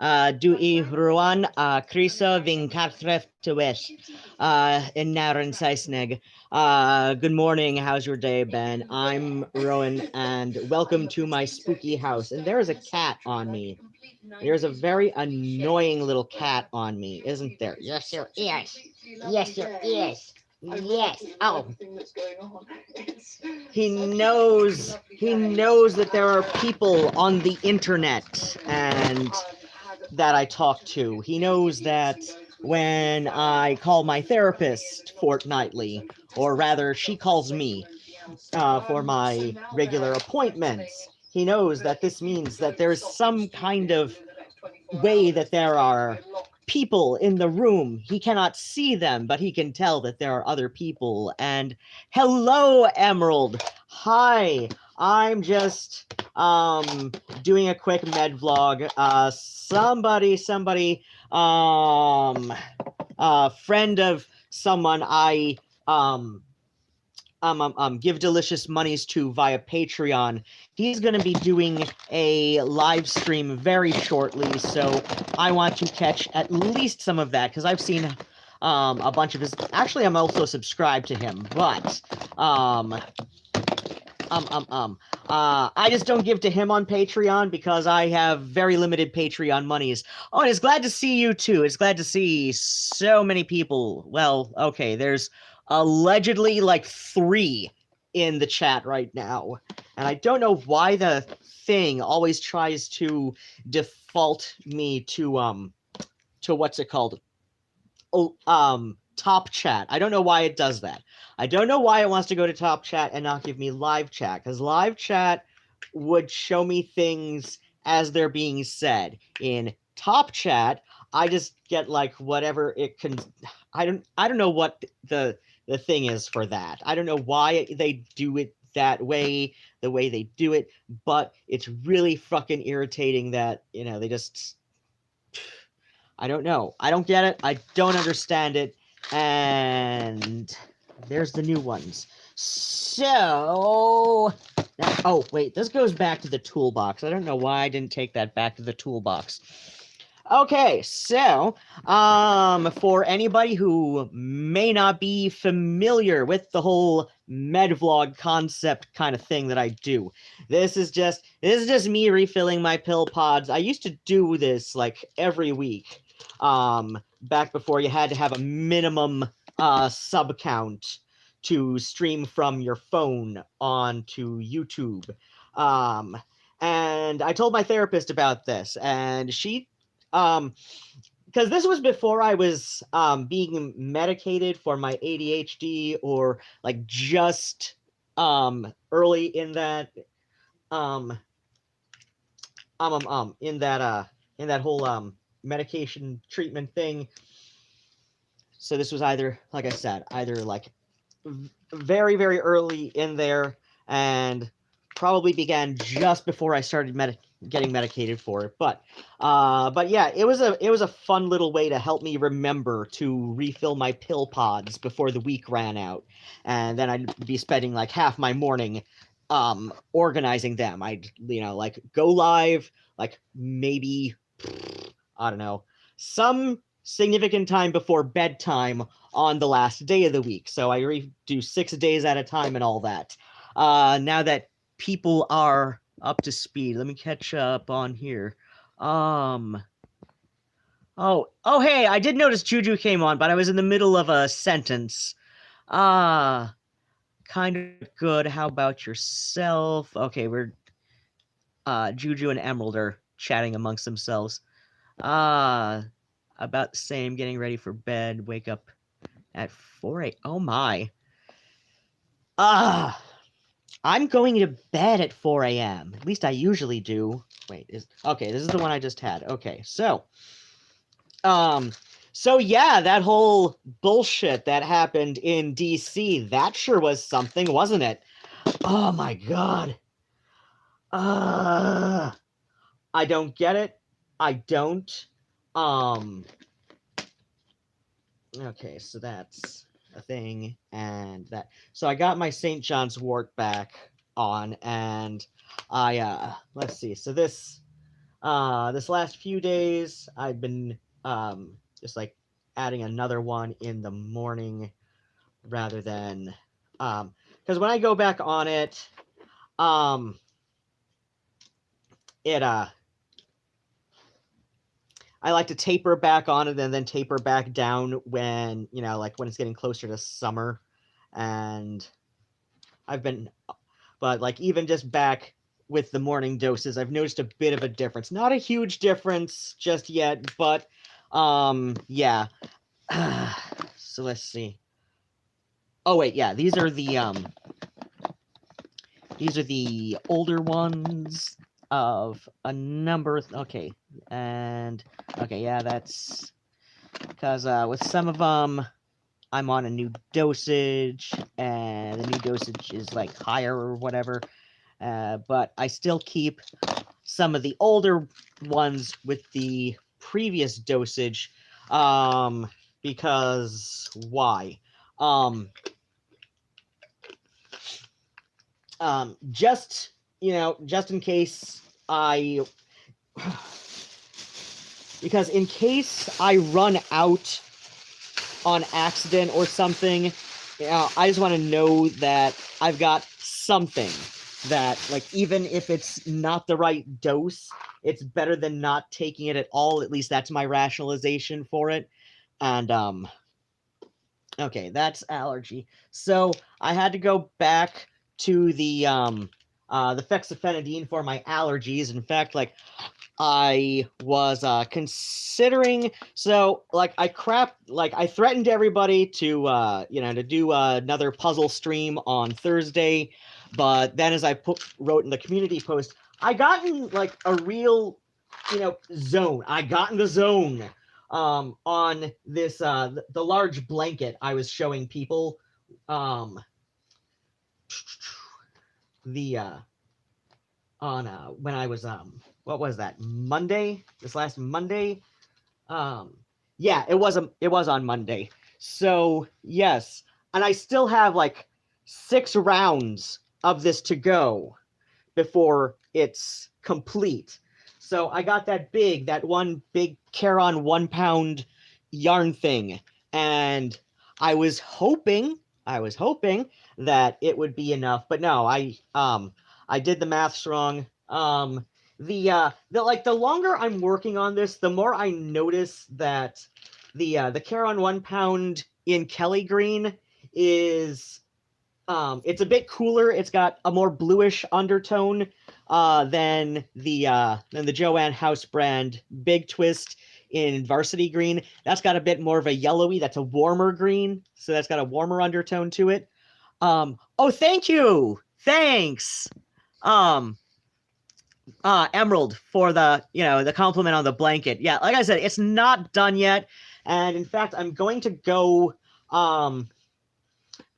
Du I Ruadhán Criso Vin Cartref Tywell in Ionawr and Saesneg. Good morning. How's your day, Ben? I'm Rowan, and welcome to my spooky house. And there is a cat on me. There's a very annoying little cat on me, isn't there? Yes, there is. Yes, there is. Yes. Oh. He knows that there are people on the internet and that I talk to. He knows that when I call my therapist fortnightly, or rather, she calls me for my regular appointments, he knows that this means that there's some kind of way that there are people in the room. He cannot see them, but he can tell that there are other people. And hello, Emerald. Hi. I'm just doing a quick med vlog. Somebody friend of someone I give delicious monies to via Patreon. He's going to be doing a live stream very shortly, so I want to catch at least some of that, because I've seen a bunch of his... Actually, I'm also subscribed to him, but I just don't give to him on Patreon because I have very limited Patreon monies. Oh, and it's glad to see you too. It's glad to see so many people. Well, okay, there's allegedly like 3 in the chat right now, and I don't know why the thing always tries to default me to what's it called? Top chat. I don't know why it does that. I don't know why it wants to go to top chat and not give me live chat, because live chat would show me things as they're being said. In top chat, I just get like whatever it can. I don't know what the thing is for that. I don't know why they do it that way, the way they do it, but it's really fucking irritating that, you know, they just... I don't know. I don't get it. I don't understand it. And there's the new ones. So... Oh, wait. This goes back to the toolbox. I don't know why I didn't take that back to the toolbox. Okay, so, for anybody who may not be familiar with the whole MedVlog concept kind of thing that I do, this is just me refilling my pill pods. I used to do this like every week, back before you had to have a minimum sub count to stream from your phone onto YouTube. And I told my therapist about this, and she... because this was before I was being medicated for my ADHD, or like just early in that in that whole medication treatment thing. So this was either, like I said, either like very, very early in there, and probably began just before I started getting medicated for it. But yeah, it was a fun little way to help me remember to refill my pill pods before the week ran out, and then I'd be spending like half my morning organizing them. I'd, you know, like go live like maybe, I don't know, some significant time before bedtime on the last day of the week. So I do 6 days at a time and all that. Now that people are up to speed, let me catch up on here. Oh, hey, I did notice Juju came on, but I was in the middle of a sentence. Kind of good. How about yourself? Okay, we're Juju and Emerald are chatting amongst themselves. About the same, getting ready for bed, wake up at 4 a.m. Oh my. I'm going to bed at 4 a.m. At least I usually do. Wait, okay, this is the one I just had. Okay, so yeah, that whole bullshit that happened in DC, that sure was something, wasn't it? Oh my god. I don't get it. I don't. Okay, so that's a thing, and that. So I got my St. John's wort back on, and I, let's see. So this, This last few days, I've been just like adding another one in the morning rather than because when I go back on it, um, it I like to taper back on it and then taper back down when, like when it's getting closer to summer. And I've been, but like even just back with the morning doses, I've noticed a bit of a difference. Not a huge difference just yet, but yeah. So let's see. Oh wait, yeah, these are the older ones of a number of, okay. And okay, yeah, that's because with some of them I'm on a new dosage and the new dosage is like higher or whatever, but I still keep some of the older ones with the previous dosage, because why? Just just in case because in case I run out on accident or something, I just want to know that I've got something that, like, even if it's not the right dose, it's better than not taking it at all. At least that's my rationalization for it. And okay, that's allergy. So I had to go back to the fexofenadine for my allergies. In fact, like, I was considering, so like I threatened everybody to to do another puzzle stream on Thursday, but then as I wrote in the community post, I got in like a real zone. I got in the zone on this the large blanket I was showing people, the on when I was what was that, Monday, this last Monday. Yeah, it was on Monday. So yes, and I still have like 6 rounds of this to go before it's complete. So I got that one big Charon 1 pound yarn thing, and I was hoping that it would be enough, but no, I did the maths wrong. The longer I'm working on this, the more I notice that the Charon 1 pound in Kelly green is it's a bit cooler. It's got a more bluish undertone than the Joanne House brand Big Twist in Varsity Green. That's got a bit more of a yellowy. That's a warmer green, so that's got a warmer undertone to it. Oh, thank you, thanks, Emerald, for the compliment on the blanket. Yeah, like I said, it's not done yet, and in fact, I'm going to go.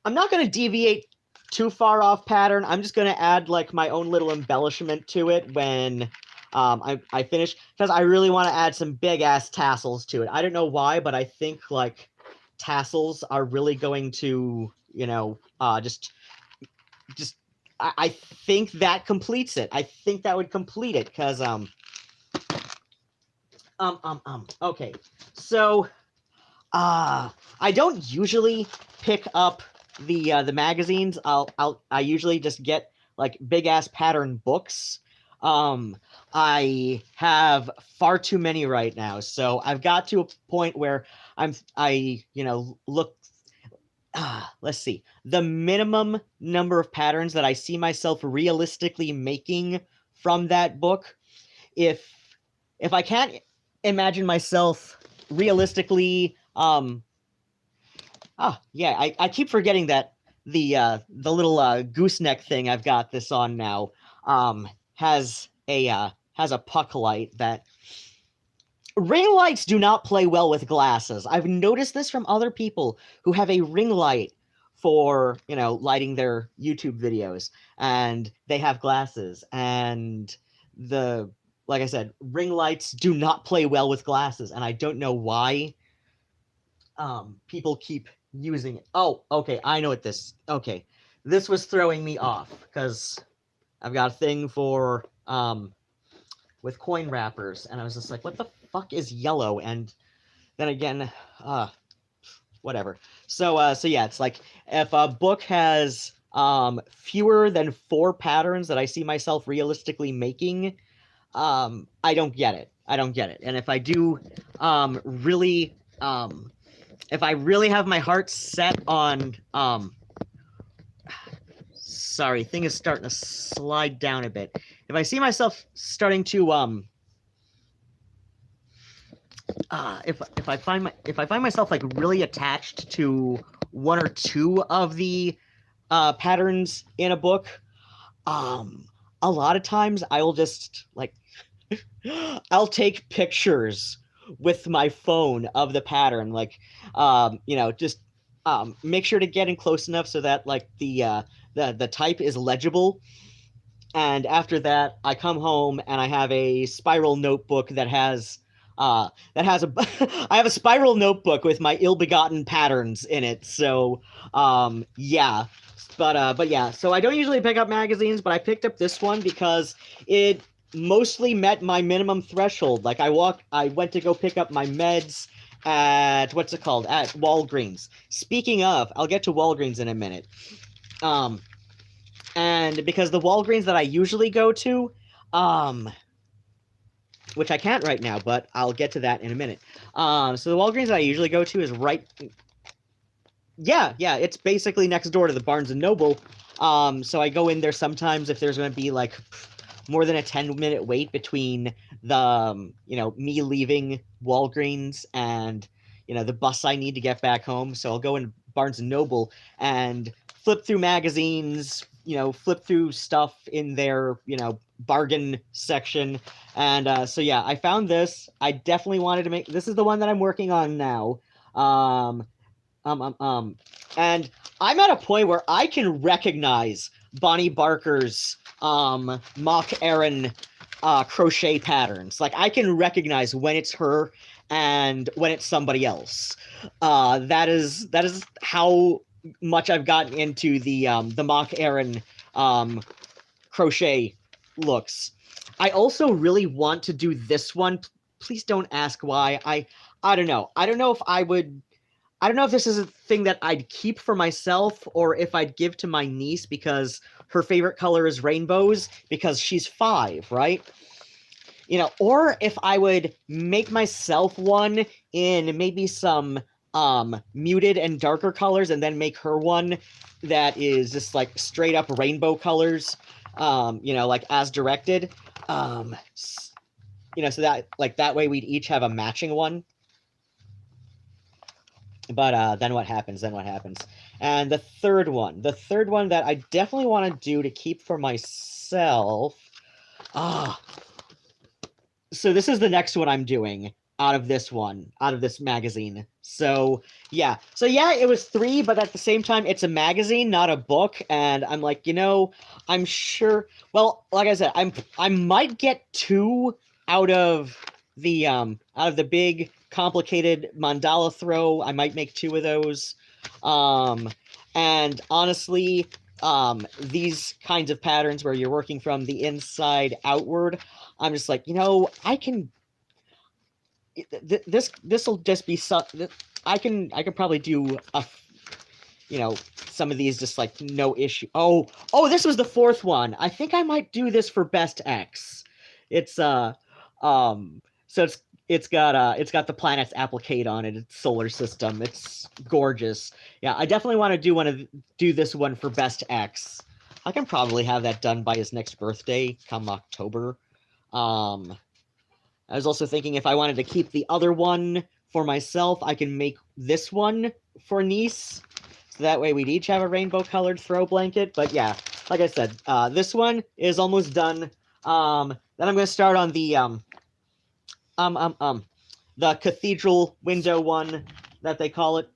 I'm not going to deviate too far off pattern. I'm just going to add like my own little embellishment to it when I finish, because I really want to add some big ass tassels to it. I don't know why, but I think like tassels are really going to just I think that completes it. I think that would complete it, because okay, so I don't usually pick up the magazines. I usually just get like big ass pattern books. I have far too many right now, so I've got to a point where look. Let's see. The minimum number of patterns that I see myself realistically making from that book, if I can't imagine myself realistically, yeah, I keep forgetting that the little gooseneck thing I've got this on now has a puck light. That ring lights do not play well with glasses. I've noticed this from other people who have a ring light for lighting their YouTube videos, and they have glasses, and like I said, ring lights do not play well with glasses, and I don't know why people keep using it. Oh, okay, I know what this. Okay, this was throwing me off because I've got a thing for with coin wrappers, and I was just like, what the fuck is yellow? And then again, whatever. So yeah, it's like if a book has fewer than 4 patterns that I see myself realistically making, I don't get it. I don't get it. And if I do really if I really have my heart set on sorry, thing is starting to slide down a bit. If I see myself starting to if I find myself like really attached to 1 or 2 of the patterns in a book, a lot of times I will just like I'll take pictures with my phone of the pattern, like you know, just make sure to get in close enough so that like the type is legible. And after that, I come home and I have a spiral notebook that has a I have a spiral notebook with my ill-begotten patterns in it. So yeah. But yeah, so I don't usually pick up magazines, but I picked up this one because it mostly met my minimum threshold. Like I went to go pick up my meds at what's it called? At Walgreens. Speaking of, I'll get to Walgreens in a minute. And because the Walgreens that I usually go to, which I can't right now, but I'll get to that in a minute. So the Walgreens that I usually go to is right. Yeah, it's basically next door to the Barnes and Noble. So I go in there sometimes if there's going to be like more than a 10-minute wait between the you know, me leaving Walgreens and you know the bus I need to get back home. So I'll go in Barnes and Noble and flip through magazines, you know, flip through stuff in their, you know, bargain section. And so yeah, I found this. I definitely wanted to make this is the one that I'm working on now. And I'm at a point where I can recognize Bonnie Barker's mock Aaron crochet patterns. Like I can recognize when it's her and when it's somebody else. That is how much I've gotten into the mock Aaron crochet looks. I also really want to do this one. Please don't ask why. I don't know. I don't know if this is a thing that I'd keep for myself or if I'd give to my niece because her favorite color is rainbows because she's 5, right? You know, or if I would make myself one in maybe some muted and darker colors and then make her one that is just like straight up rainbow colors, you know, like as directed. You know, so that like that way we'd each have a matching one. But then what happens? And the third one that I definitely want to do to keep for myself. So this is the next one I'm doing out of this magazine. So yeah, it was 3, but at the same time, it's a magazine, not a book. And I'm like, you know, I'm sure. Well, like I said, I might get 2 out of the big complicated mandala throw. I might make 2 of those. And honestly, these kinds of patterns where you're working from the inside outward, I'm just like, you know, I can. This will just be I can probably do you know, some of these just like no issue. Oh, this was the 4th one. I think I might do this for Best X. It's so it's got the planets applique on it. It's solar system. It's gorgeous. Yeah, I definitely want to do this one for Best X. I can probably have that done by his next birthday come October. I was also thinking if I wanted to keep the other one for myself, I can make this one for niece. So that way we'd each have a rainbow-colored throw blanket. But yeah, like I said, this one is almost done. Then I'm going to start on the cathedral window one that they call it.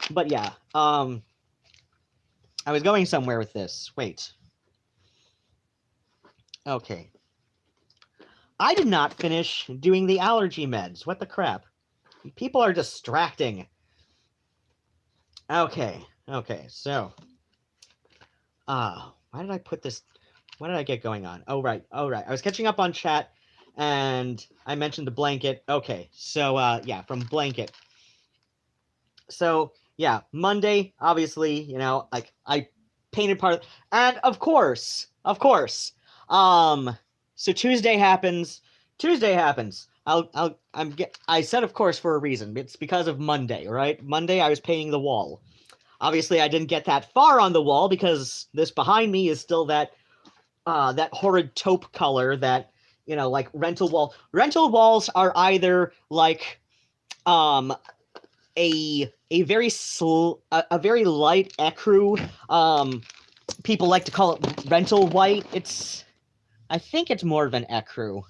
But yeah, I was going somewhere with this. Wait. Okay. I did not finish doing the allergy meds. What the crap? People are distracting. Okay, so. Why did I put this? what did I get going on? Oh right. I was catching up on chat, and I mentioned the blanket. Okay, so yeah, from blanket. So yeah, Monday, obviously, like I painted part of, and of course, so Tuesday happens. I said of course for a reason. It's because of Monday, right? Monday I was painting the wall. Obviously, I didn't get that far on the wall because this behind me is still that horrid taupe color that like rental wall. Rental walls are either like um a very a very light ecru. People like to call it rental white. I think it's more of an ecru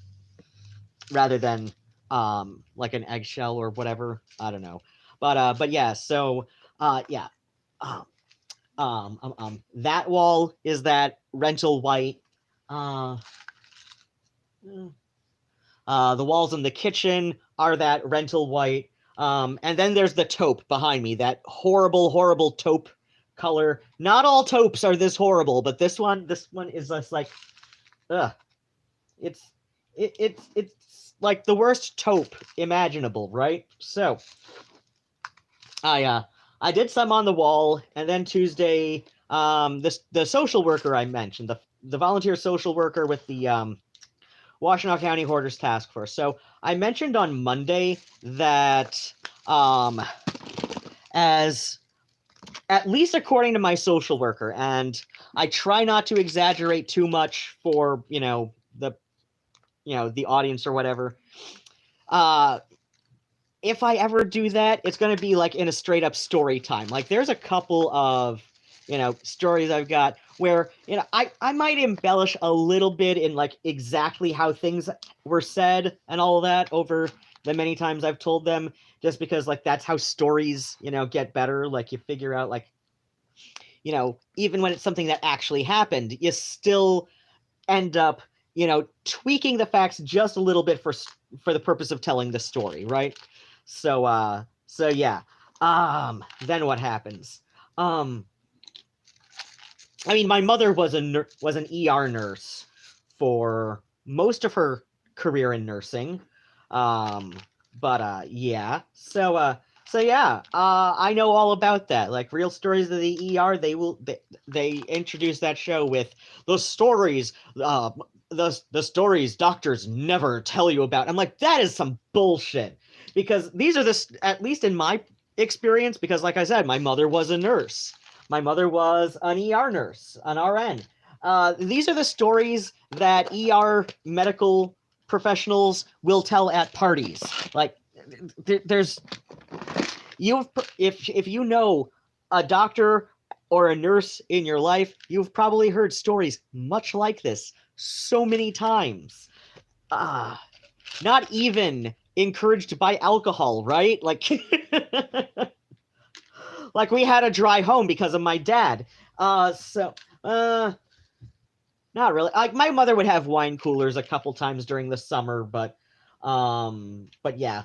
rather than like an eggshell or whatever. I don't know, but yeah. So yeah. Um, that wall is that rental white. Uh, the walls in the kitchen are that rental white. And then there's the taupe behind me, that horrible, horrible taupe color. Not all taupes are this horrible, but this one is just like, ugh. It's like the worst taupe imaginable, right? So I did some on the wall, and then Tuesday, the social worker I mentioned, the volunteer social worker with the Washtenaw County Hoarders Task Force. So I mentioned on Monday that as at least according to my social worker, and I try not to exaggerate too much for the audience or whatever. If I ever do that, it's going to be like in a straight up story time. Like there's a couple of stories I've got where I might embellish a little bit in like exactly how things were said and all of that over the many times I've told them, just because like that's how stories get better. Like you figure out like even when it's something that actually happened, you still end up tweaking the facts just a little bit for the purpose of telling the story, right? So yeah. Then what happens? I mean, my mother was an ER nurse for most of her career in nursing. But yeah. So yeah, I know all about that. Like Real Stories of the ER, they introduce that show with the stories, the stories doctors never tell you about. I'm like, that is some bullshit, because these are at least in my experience, because like I said, my mother was a nurse. My mother was an ER nurse, an RN. These are the stories that ER medical professionals will tell at parties. Like, there's if you know a doctor or a nurse in your life, you've probably heard stories much like this so many times. Not even encouraged by alcohol, right? Like like we had a dry home because of my dad. Not really. Like my mother would have wine coolers a couple times during the summer, but yeah.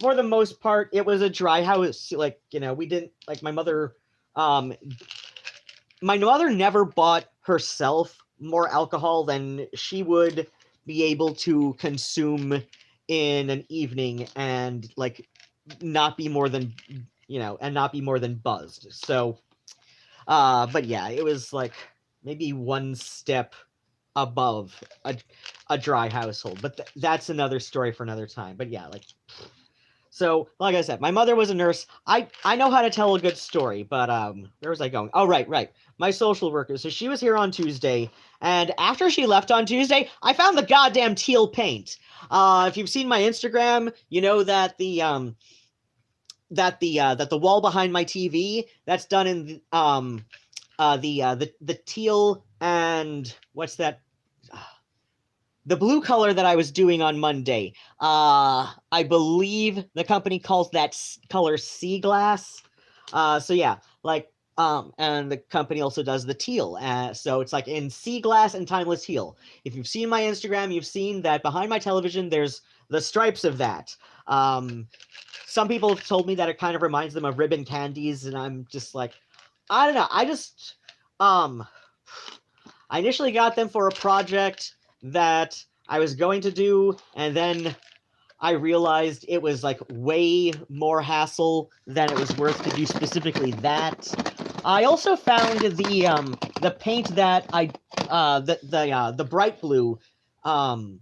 For the most part, it was a dry house. Like, we didn't like my mother never bought herself more alcohol than she would be able to consume in an evening, and like not be more than buzzed. So but yeah, it was like maybe one step above a dry household, but that's another story for another time. But yeah, like, so like I said, my mother was a nurse. I know how to tell a good story, but where was I going? Oh, right. My social worker. So she was here on Tuesday, and after she left on Tuesday, I found the goddamn teal paint. If you've seen my Instagram, you know that the wall behind my TV, that's done in the teal and what's that? The blue color that I was doing on Monday. I believe the company calls that color sea glass. So yeah, like and the company also does the teal. So it's like in sea glass and timeless teal. If you've seen my Instagram, you've seen that behind my television there's the stripes of that. Some people have told me that it kind of reminds them of ribbon candies, and I'm just like, I don't know. I just I initially got them for a project that I was going to do, and then I realized it was like way more hassle than it was worth to do specifically that. I also found the paint that the bright blue, I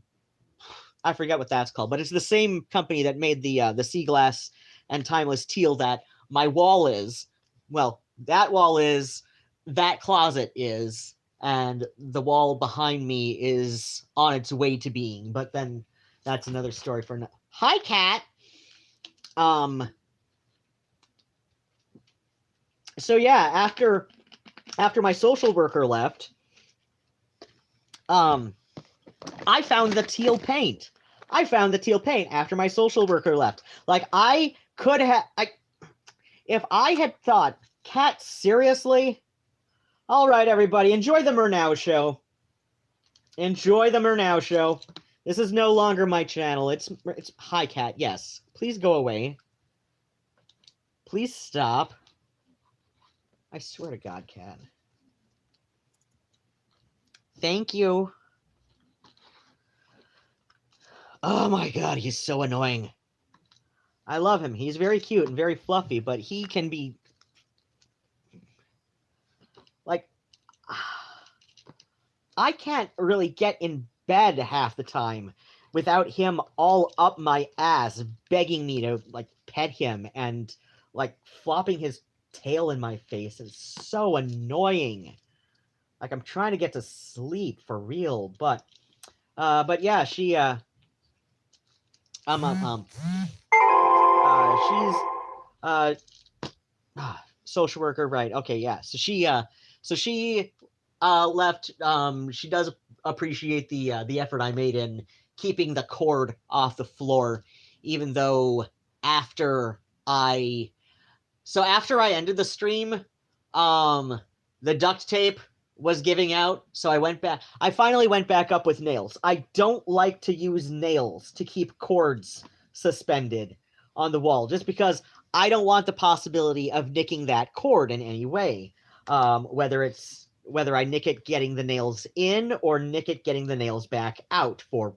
forget what that's called, but it's the same company that made the sea glass and timeless teal that my wall is. Well, that wall is, that closet is, and the wall behind me is on its way to being. But then that's another story for now. Hi, cat. So yeah, after my social worker left, I found the teal paint. I found the teal paint after my social worker left. Like, I could have, if I had thought, cat, seriously? All right, everybody, enjoy the Murnau show. Enjoy the Murnau show. This is no longer my channel. It's hi, cat. Yes, please go away. Please stop. I swear to God, cat. Thank you. Oh my God, he's so annoying. I love him. He's very cute and very fluffy, but he can be like, I can't really get in bed half the time without him all up my ass begging me to like pet him and like flopping his tail in my face. It's so annoying. Like, I'm trying to get to sleep for real, but yeah, she she's social worker, right? Okay, yeah. So she left. She does appreciate the effort I made in keeping the cord off the floor, even though after I ended the stream, the duct tape was giving out, so I finally went back up with nails. I don't like to use nails to keep cords suspended on the wall, just because I don't want the possibility of nicking that cord in any way. Whether I nick it getting the nails in or nick it getting the nails back out for,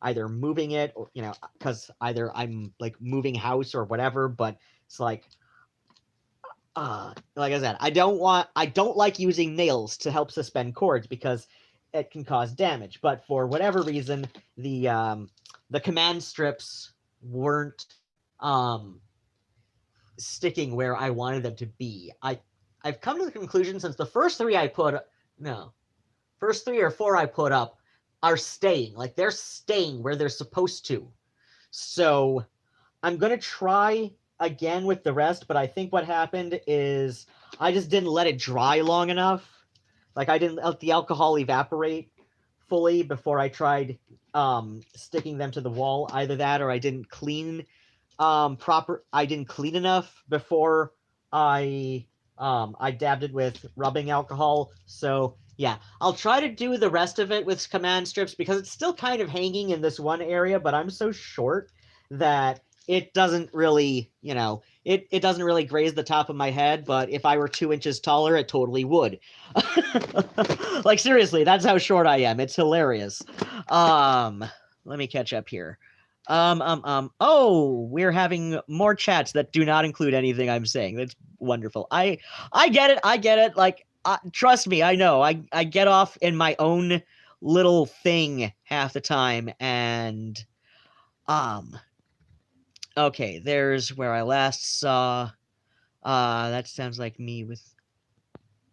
either moving it or, because either I'm like moving house or whatever, but it's like I said, I don't like using nails to help suspend cords because it can cause damage. But for whatever reason, the command strips weren't sticking where I wanted them to be. I've come to the conclusion, since the first three or four I put up are staying. Like, they're staying where they're supposed to. So I'm gonna try again with the rest, but I think what happened is I just didn't let it dry long enough. Like, I didn't let the alcohol evaporate fully before I tried sticking them to the wall. Either that or I didn't clean I didn't clean enough before I dabbed it with rubbing alcohol. So yeah, I'll try to do the rest of it with command strips because it's still kind of hanging in this one area, but I'm so short that it doesn't really, it doesn't really graze the top of my head, but if I were 2 inches taller, it totally would. Like, seriously, that's how short I am. It's hilarious. Let me catch up here. Oh, we're having more chats that do not include anything I'm saying. That's wonderful. I get it. Like, trust me, I know. I get off in my own little thing half the time, and okay, there's where I last saw. That sounds like me with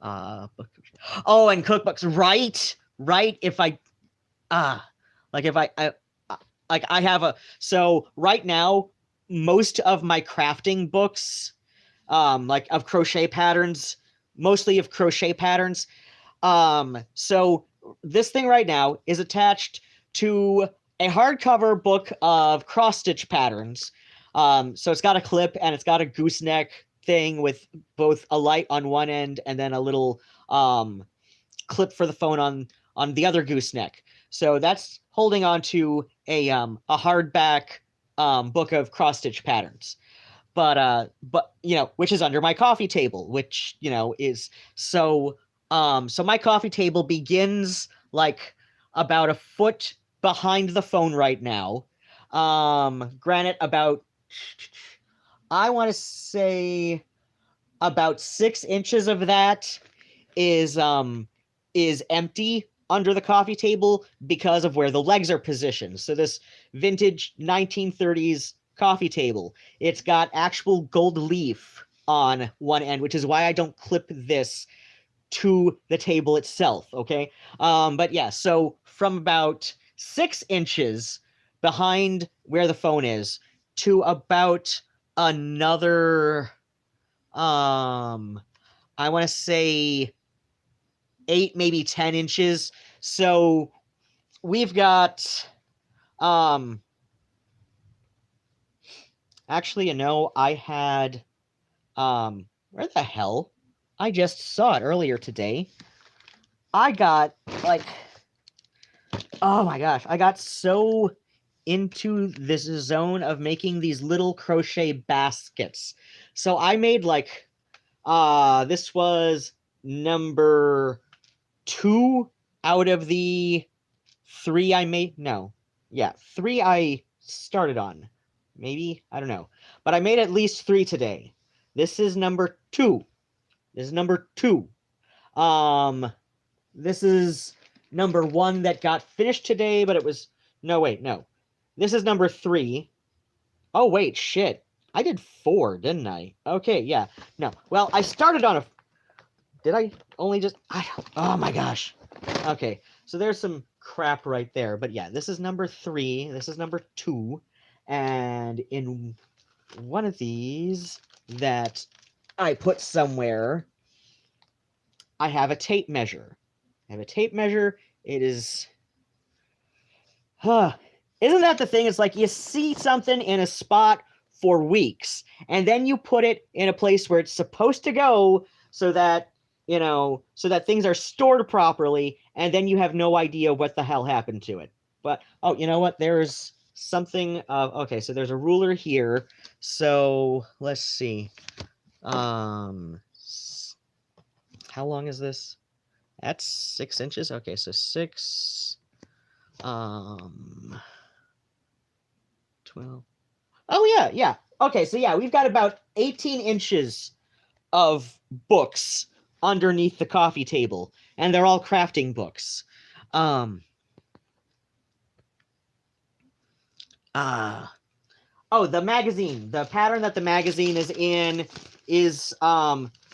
book. Oh, and cookbooks, right? If I I have so right now, most of my crafting books, like of crochet patterns, mostly of crochet patterns. So this thing right now is attached to a hardcover book of cross-stitch patterns. So it's got a clip and it's got a gooseneck thing with both a light on one end and then a little clip for the phone on the other gooseneck. So that's holding on to a hardback book of cross-stitch patterns. But which is under my coffee table, which, is so So my coffee table begins like about a foot behind the phone right now. Granted, about, I want to say about 6 inches of that is empty under the coffee table because of where the legs are positioned. So this vintage 1930s coffee table, it's got actual gold leaf on one end, which is why I don't clip this to the table itself, okay? But yeah, so from about 6 inches behind where the phone is to about another, I want to say 8, maybe 10 inches. So we've got, actually, I had, where the hell? I just saw it earlier today. I got, like, oh my gosh, I got so into this zone of making these little crochet baskets. So I made, like, this was number 2 out of the 3 I made. No. Yeah, 3 I started on. Maybe? I don't know. But I made at least 3 today. This is number 2. This is number 2. This is number 1 that got finished today, but it was... No, wait, no. This is number 3. Oh, wait, shit. I did 4, didn't I? Okay, yeah. No. Well, I started on a... Did I only just... Oh, my gosh. Okay, so there's some crap right there. But yeah, this is number 3. This is number 2. And in one of these that I put somewhere, I have a tape measure. It is... Isn't that the thing? It's like you see something in a spot for weeks, and then you put it in a place where it's supposed to go so that, so that things are stored properly, and then you have no idea what the hell happened to it. But, oh, you know what? There's something of... Okay, so there's a ruler here. So, let's see. How long is this? That's 6 inches. Okay, so 6... 12. Oh, yeah. Okay, so yeah, we've got about 18 inches of books underneath the coffee table, and they're all crafting books. Oh, the magazine. The pattern that the magazine is in is,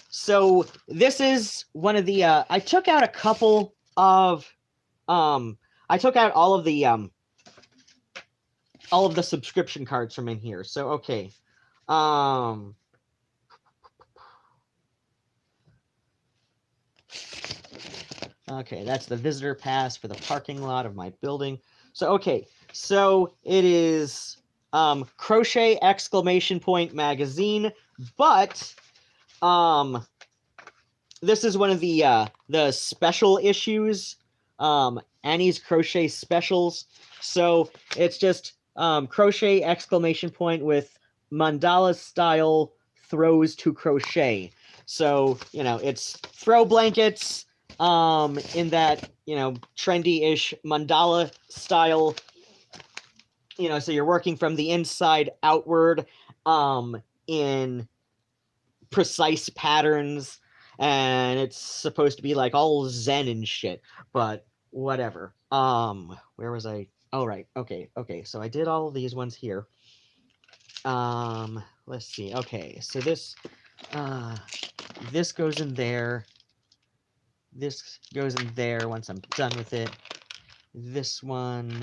so this is one of the, I took out a couple of, I took out all of the subscription cards from in here. So, okay. Okay, that's the visitor pass for the parking lot of my building. So, okay. So, it is crochet exclamation point magazine, but this is one of the special issues, Annie's crochet specials. So it's just crochet exclamation point with mandala style throws to crochet. So, it's throw blankets in that, trendy-ish mandala style. So you're working from the inside outward in precise patterns, and it's supposed to be like all zen and shit, but whatever. Where was I? Oh, right. Okay. So I did all of these ones here. Let's see. Okay, so this goes in there. This goes in there once I'm done with it. This one.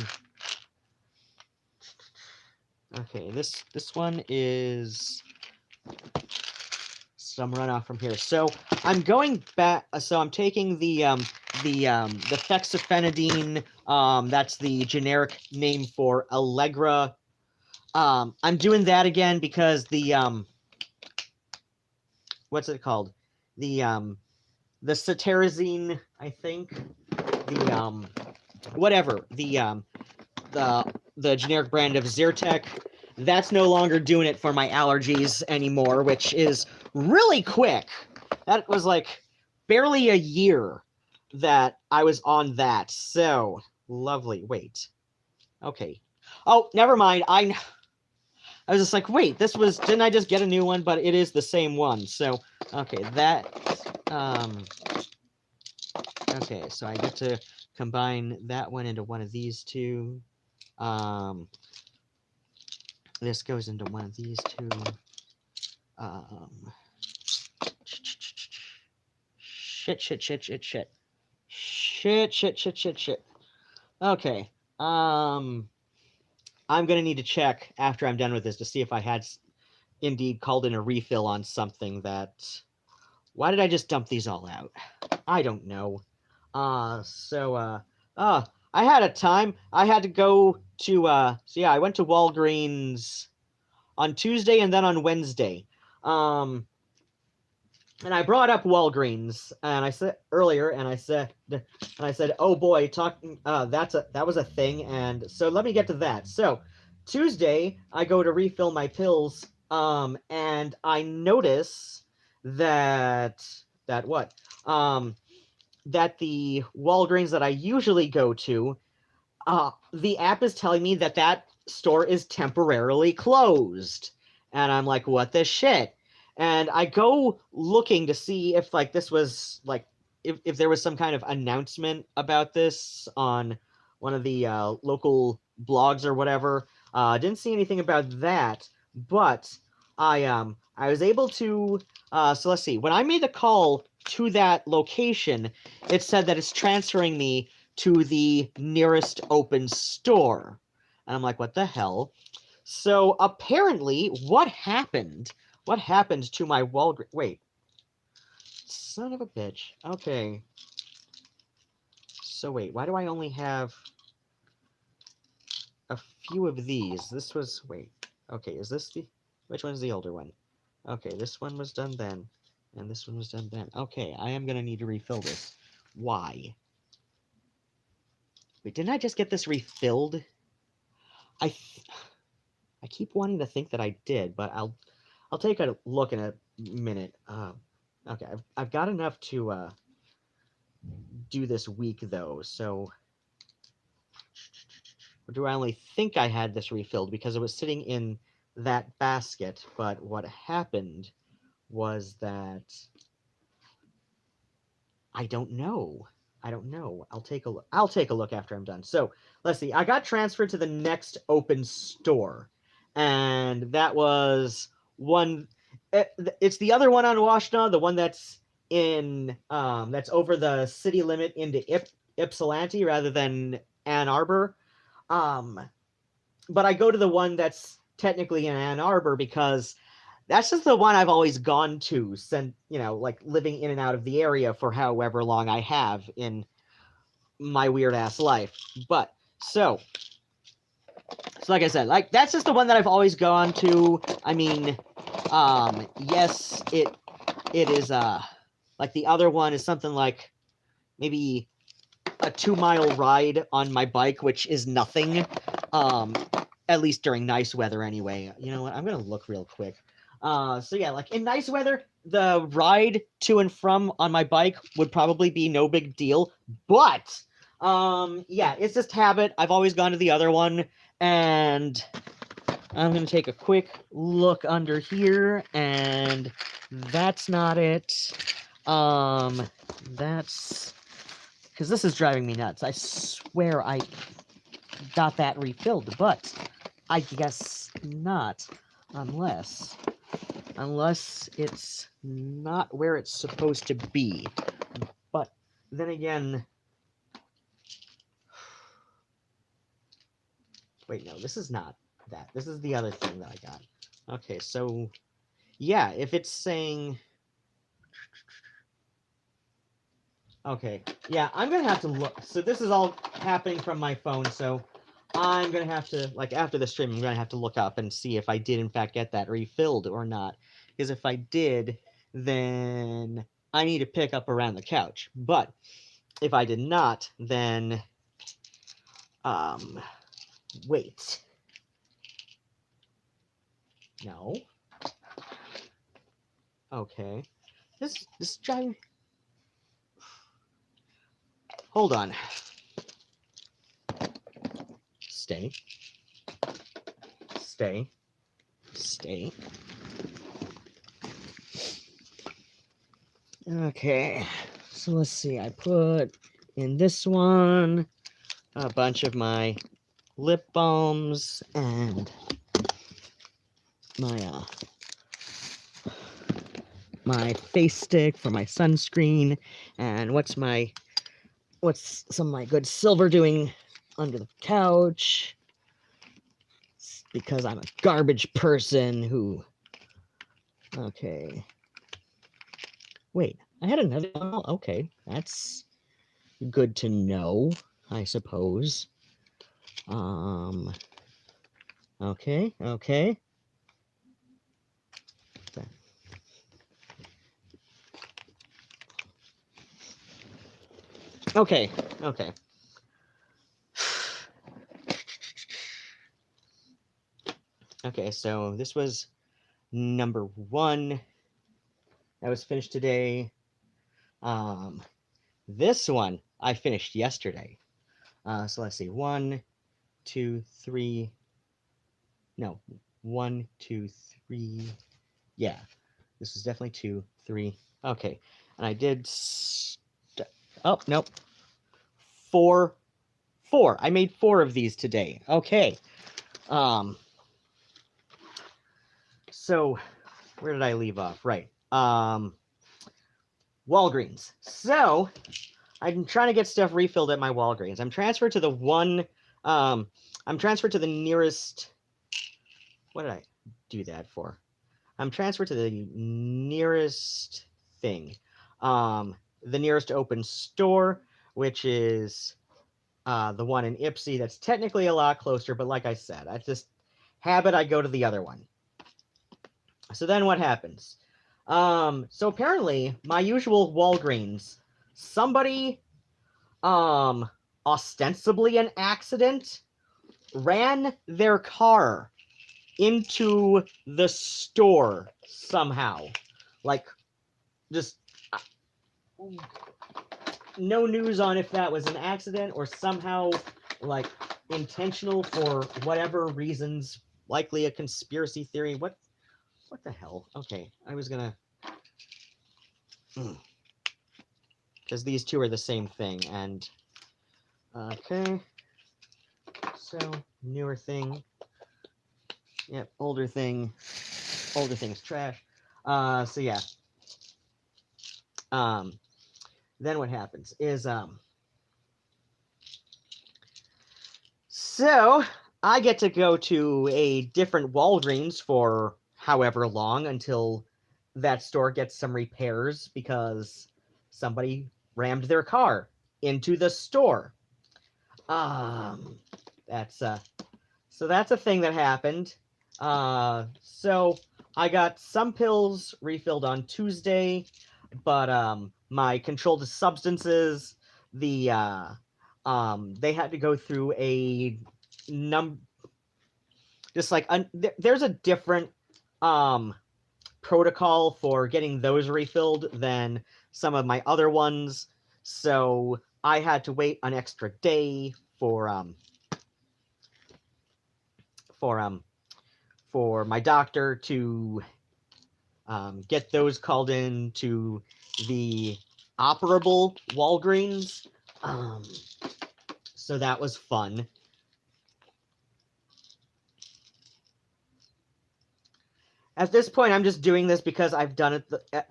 Okay, this one is some runoff from here. So I'm going back. So I'm taking the fexofenadine. That's the generic name for Allegra. I'm doing that again because the what's it called? The cetirizine, I think. The whatever. The generic brand of Zyrtec, that's no longer doing it for my allergies anymore, which is really quick. That was like barely a year that I was on that. So lovely. Wait. Okay. Oh, never mind. I was just like, wait, didn't I just get a new one? But it is the same one. So, okay, okay, so I get to combine that one into one of these two. This goes into one of these two. Shit. Okay. I'm gonna need to check after I'm done with this to see if I had indeed called in a refill on something that... Why did I just dump these all out? I don't know. I had a time. I had to go to, I went to Walgreens on Tuesday and then on Wednesday. And I brought up Walgreens, and I said earlier, and I said, oh boy, that was a thing, and so let me get to that. So, Tuesday, I go to refill my pills, and I notice that that the Walgreens that I usually go to, the app is telling me that store is temporarily closed, and I'm like, what the shit? And I go looking to see if this was if there was some kind of announcement about this on one of the local blogs or whatever. Didn't see anything about that, but I was able to. So let's see. When I made the call to that location, it said that it's transferring me to the nearest open store. And I'm like, what the hell? So apparently, what happened? What happened to my Walgreens? Wait. Son of a bitch. Okay. So wait, why do I only have a few of these? This was... Wait. Okay, is this the... Which one's the older one? Okay, this one was done then. And this one was done then. Okay, I am going to need to refill this. Why? Wait, didn't I just get this refilled? I keep wanting to think that I did, but I'll take a look in a minute. Okay, I've got enough to do this week though. So, or do I only think I had this refilled because it was sitting in that basket? But what happened was that I don't know. I'll take a look. I'll take a look after I'm done. So let's see. I got transferred to the next open store, and that was one. It's the other one on Washtenaw, the one that's in that's over the city limit into Ypsilanti rather than Ann Arbor. But I go to the one that's technically in Ann Arbor because that's just the one I've always gone to since, living in and out of the area for however long I have in my weird ass life. But so like I said, that's just the one that I've always gone to. I mean, yes, it is the other one is something like maybe a 2-mile ride on my bike, which is nothing. At least during nice weather anyway. You know what? I'm gonna look real quick. So yeah, in nice weather, the ride to and from on my bike would probably be no big deal. But yeah, it's just habit. I've always gone to the other one, and I'm gonna take a quick look under here, and that's not it. That's because this is driving me nuts. I swear I got that refilled, but I guess not, unless it's not where it's supposed to be. But then again, wait, no, this is not that. This is the other thing that I got. Okay, so yeah, if it's saying... Okay, yeah, I'm gonna have to look. So this is all happening from my phone, so I'm gonna have to, after the stream, I'm gonna have to look up and see if I did in fact get that refilled or not. Because if I did, then I need to pick up around the couch. But if I did not, then wait. No. Okay. This driving... Hold on. Stay. Stay. Stay. Okay, so let's see. I put in this one a bunch of my lip balms and my face stick for my sunscreen, and what's some of my good silver doing under the couch, because I'm a garbage person who... Okay. Wait, I had another one. Okay, that's good to know, I suppose. Okay. Okay. Okay, so this was number 1 that was finished today. This one I finished yesterday. So let's see, 1, 2, 3. No, 1, 2, 3. Yeah, this is definitely 2, 3. Okay, and I did. Oh nope, 4. I made 4 of these today. Okay. So where did I leave off? Right. Walgreens. So I'm trying to get stuff refilled at my Walgreens. I'm transferred to the nearest. What did I do that for? I'm transferred to the nearest thing. The nearest open store, which is the one in Ipsy. That's technically a lot closer, but like I said, I just habit I go to the other one. So then what happens? So apparently my usual Walgreens, somebody ostensibly an accident ran their car into the store somehow. Like, just no news on if that was an accident or somehow like intentional for whatever reasons, likely a conspiracy theory. What the hell? Okay, I was gonna, because these two are the same thing. And okay, so newer thing, yep, older thing's trash. So yeah, then what happens is so I get to go to a different Walgreens for however long until that store gets some repairs because somebody rammed their car into the store. That's so that's a thing that happened. So I got some pills refilled on Tuesday, but my controlled substances, they had to go through a just like there's a different protocol for getting those refilled than some of my other ones, so I had to wait an extra day for my doctor to get those called in to the operable Walgreens. So that was fun. At this point, I'm just doing this because I've done it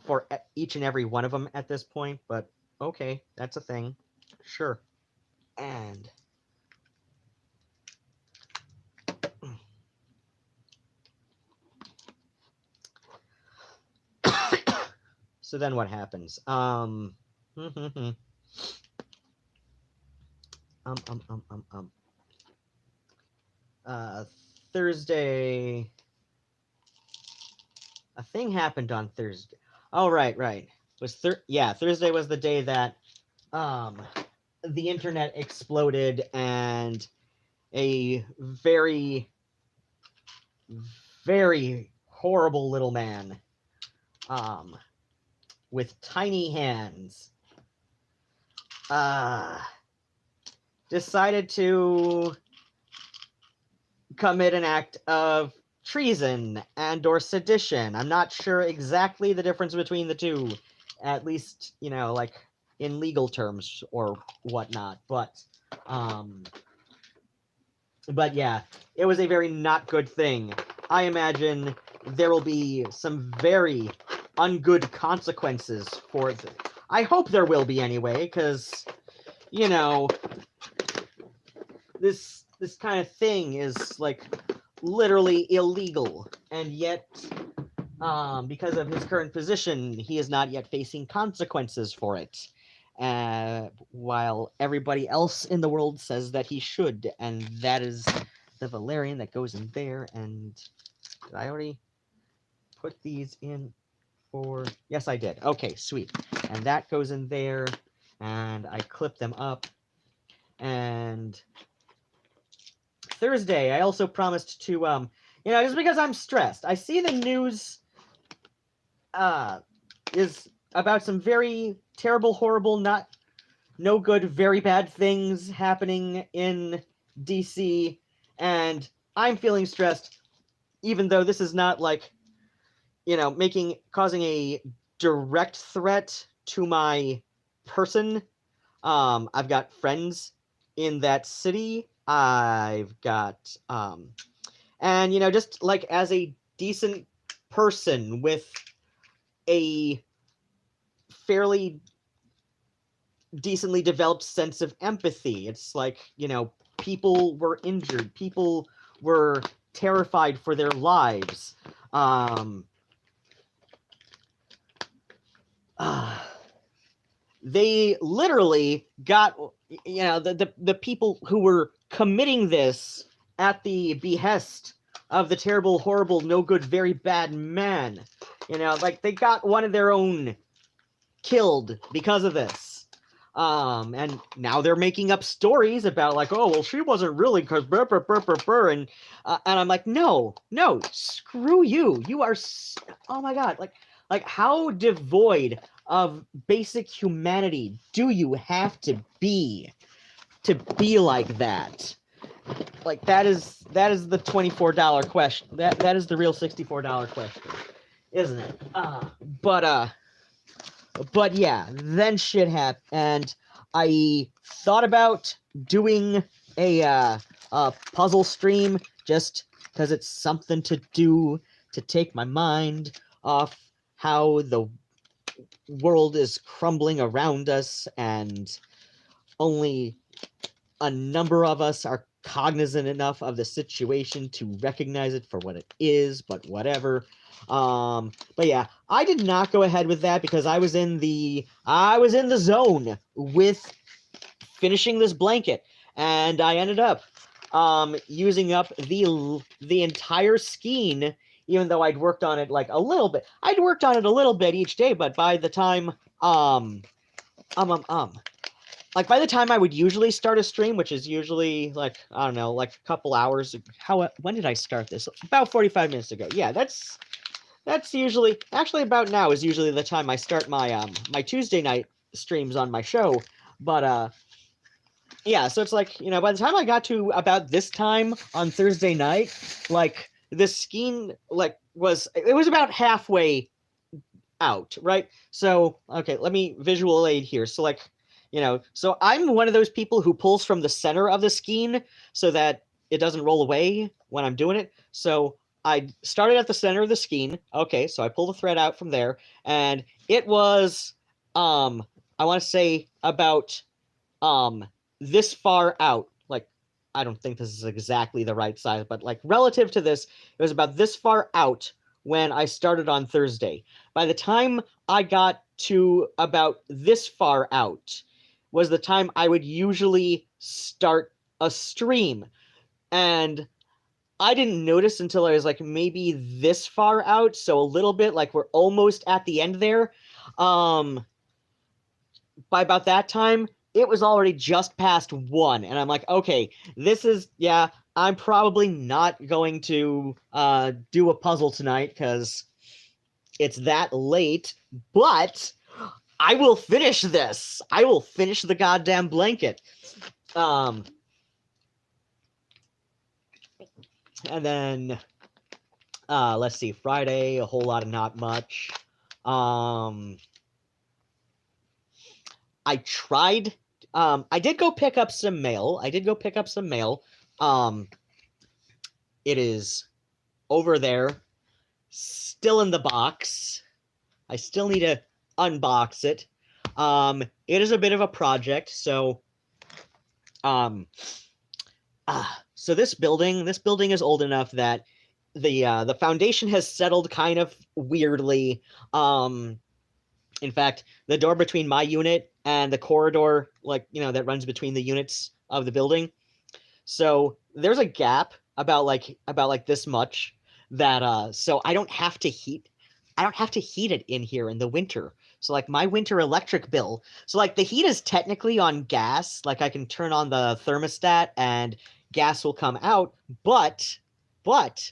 for each and every one of them at this point, but okay, that's a thing. Sure. And so then what happens? Thursday, a thing happened on Thursday. Oh, right. Thursday was the day that the internet exploded and a very, very horrible little man with tiny hands decided to commit an act of treason and or sedition. I'm not sure exactly the difference between the two, at least, like in legal terms or whatnot. But yeah, it was a very not good thing. I imagine there will be some very ungood consequences for it. I hope there will be anyway, because, this kind of thing is, like, literally illegal. And yet, because of his current position, he is not yet facing consequences for it. While everybody else in the world says that he should, and that is the Valerian that goes in there. And did I already put these in for... Yes, I did. Okay, sweet. And that goes in there, and I clip them up. And Thursday, I also promised to, just because I'm stressed. I see the news is about some very terrible, horrible, no good, very bad things happening in DC, and I'm feeling stressed, even though this is not, like, causing a direct threat to my person. I've got friends in that city. I've got, and, just, like, as a decent person with a fairly decently developed sense of empathy. It's like, people were injured. People were terrified for their lives. They literally got, the people who were committing this at the behest of the terrible, horrible, no good, very bad man. Like, they got one of their own killed because of this. And now they're making up stories about, like, oh, well, she wasn't really, because and I'm like, no, screw you. You are, oh my God, like how devoid of basic humanity do you have to be like that? Like, that is the $24 question. That is the real $64 question, isn't it? But yeah, then shit happened, and I thought about doing a puzzle stream just because it's something to do to take my mind off how the world is crumbling around us, and only a number of us are cognizant enough of the situation to recognize it for what it is, but whatever. But yeah, I did not go ahead with that because I was in the zone with finishing this blanket, and I ended up using up the entire skein, even though I'd worked on it like a little bit. I'd worked on it a little bit each day, but by the time like, by the time I would usually start a stream, which is usually, like, I don't know, like a couple hours. When did I start this? About 45 minutes ago. Yeah, that's usually, actually about now is usually the time I start my my Tuesday night streams on my show. But yeah, so it's like, by the time I got to about this time on Thursday night, like, the skein, like, was about halfway out, right? So, okay, let me visual aid here. So, like, so I'm one of those people who pulls from the center of the skein so that it doesn't roll away when I'm doing it. So I started at the center of the skein. Okay, so I pull the thread out from there, and it was, I want to say about, this far out. Like, I don't think this is exactly the right size, but, like, relative to this, it was about this far out when I started on Thursday. By the time I got to about this far out was the time I would usually start a stream. And I didn't notice until I was, like, maybe this far out, so a little bit, like, we're almost at the end there. By about that time, it was already just past 1, and I'm like, okay, this is, yeah, I'm probably not going to do a puzzle tonight, because it's that late, but I will finish this. I will finish the goddamn blanket. And then, let's see, Friday, a whole lot of not much. I tried, I did go pick up some mail. It is over there, still in the box. I still need to unbox it. It is a bit of a project, so so this building is old enough that the foundation has settled kind of weirdly. In fact, the door between my unit and the corridor, like, that runs between the units of the building. So there's a gap about this much that so I don't have to heat it in here in the winter. So like my winter electric bill. So like the heat is technically on gas. Like I can turn on the thermostat and gas will come out, but what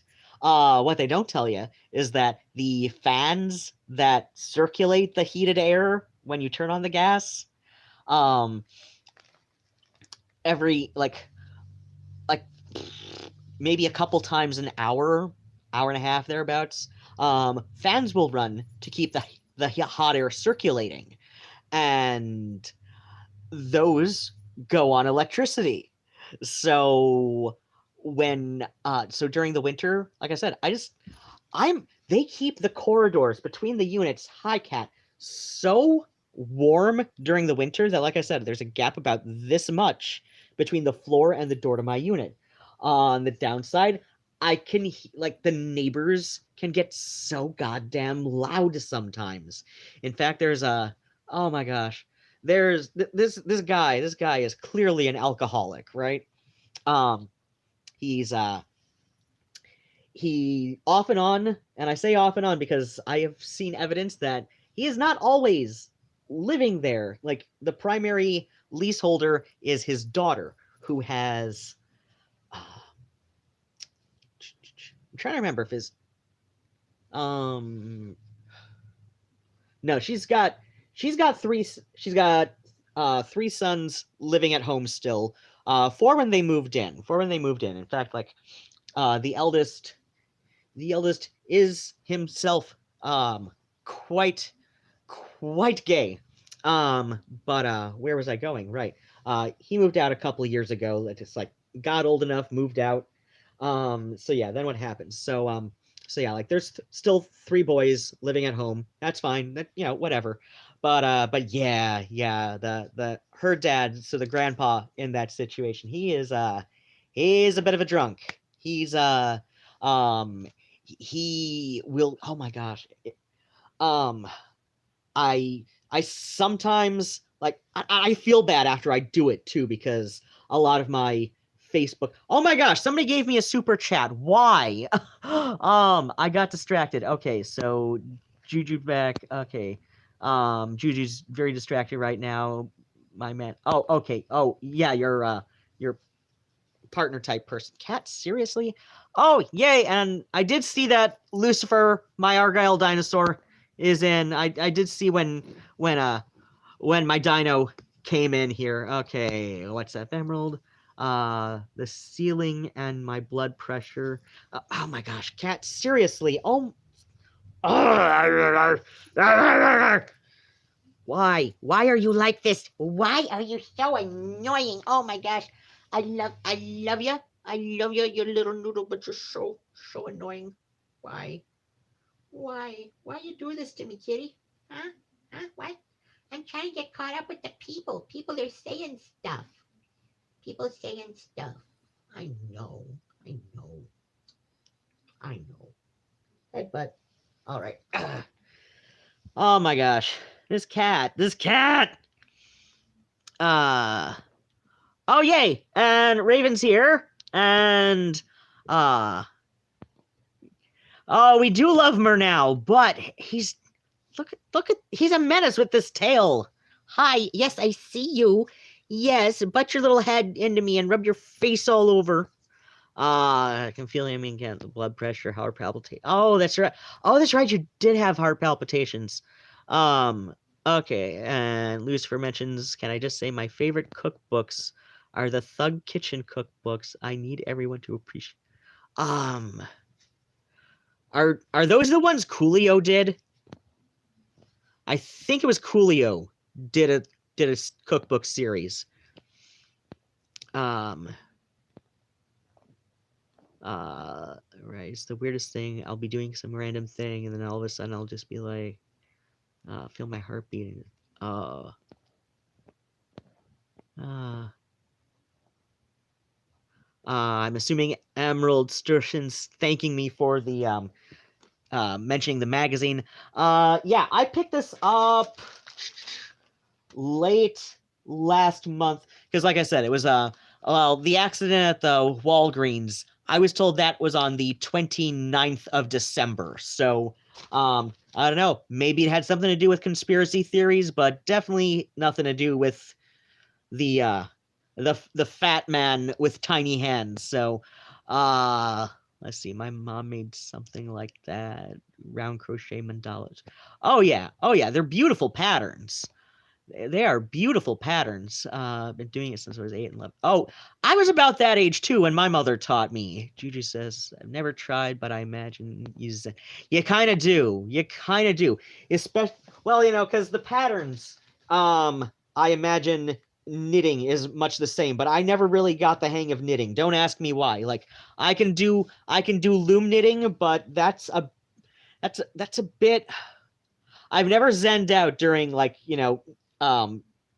they don't tell you is that the fans that circulate the heated air when you turn on the gas, every like maybe a couple times an hour and a half thereabouts, fans will run to keep the hot air circulating, and those go on electricity. So when so during the winter, like I said, they keep the corridors between the units, hi cat, so warm during the winter that, like I said, there's a gap about this much between the floor and the door to my unit. On the downside, I can like the neighbors can get so goddamn loud sometimes. In fact, there's oh my gosh, there's this guy is clearly an alcoholic, right? He's he off and on, and I say off and on because I have seen evidence that he is not always living there. Like the primary leaseholder is his daughter, who has I'm trying to remember if his no, she's got three sons living at home still. Four when they moved in. In fact, like the eldest is himself quite gay. But where was I going? Right. He moved out a couple of years ago. Just like got old enough, moved out. So yeah, then what happens? So yeah, like there's still three boys living at home. That's fine. That, whatever. But yeah, her dad, so the grandpa in that situation, he's a bit of a drunk. He's he will, oh my gosh. I sometimes like I feel bad after I do it too, because a lot of my Facebook. Oh my gosh, somebody gave me a super chat. Why? I got distracted. Okay, so Juju back. Okay. Juju's very distracted right now. My man. Oh, okay. Oh, yeah, your partner type person. Cat, seriously? Oh, yay, and I did see that Lucifer, my Argyle dinosaur, is in. I did see when my dino came in here. Okay, what's that? Emerald. The ceiling and my blood pressure. Oh my gosh, cat, seriously. Oh. Why are you like this? Why are you so annoying? Oh my gosh. I love you. You little noodle, but you're so annoying. Why you do this to me, kitty? Huh? What? I'm trying to get caught up with the people. People are saying stuff. I know. Hey, but all right. Oh my gosh. This cat. Oh yay! And Raven's here. And oh, we do love Murnau, but he's look at he's a menace with this tail. Hi, yes, I see you. Yes, butt your little head into me and rub your face all over. I can feel him again. The blood pressure, heart palpitation. Oh, that's right. You did have heart palpitations. Okay, and Lucifer mentions, can I just say my favorite cookbooks are the Thug Kitchen cookbooks. I need everyone to appreciate. Are those the ones Coolio did? I think it was Coolio did a cookbook series. Right, it's the weirdest thing. I'll be doing some random thing, and then all of a sudden I'll just be like, feel my heart beating. I'm assuming Emerald Sturtion's thanking me for the mentioning the magazine. Yeah, I picked this up late last month because, like I said, it was well, the accident at the Walgreens. I was told that was on the 29th of December. So, I don't know. Maybe it had something to do with conspiracy theories, but definitely nothing to do with the fat man with tiny hands. So, let's see. My mom made something like that. Round crochet mandalas. Oh yeah, they're beautiful patterns. They are beautiful patterns. I've been doing it since I was 8 and 11. Oh, I was about that age too when my mother taught me. Juju says, I've never tried, but I imagine you kind of do. You kind of do. Especially, well, because the patterns, I imagine knitting is much the same, but I never really got the hang of knitting. Don't ask me why. Like, I can do loom knitting, but that's a bit. I've never zened out during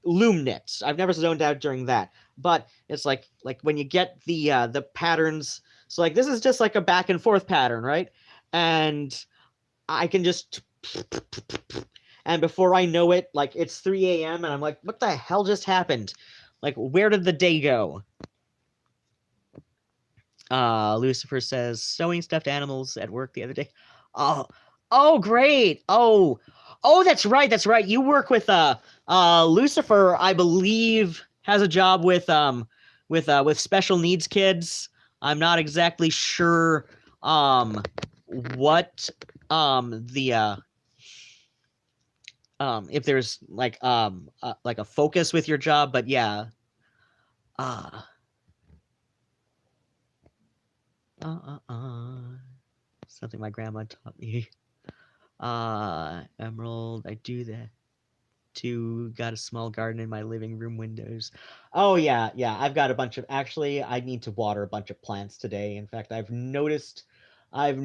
loom knits. I've never zoned out during that. But it's like when you get the patterns. So like this is just like a back and forth pattern, right? And I can just, and before I know it, like it's 3 a.m. and I'm like, what the hell just happened? Like, where did the day go? Lucifer says, sewing stuffed animals at work the other day. Oh, great. Oh, that's right. That's right. You work with Lucifer, I believe, has a job with special needs kids. I'm not exactly sure what the if there's like a focus with your job, but yeah. Something my grandma taught me. Emerald, I do that too. Got a small garden in my living room windows. Oh yeah, I've got a bunch of, actually, I need to water a bunch of plants today. In fact, I've noticed like,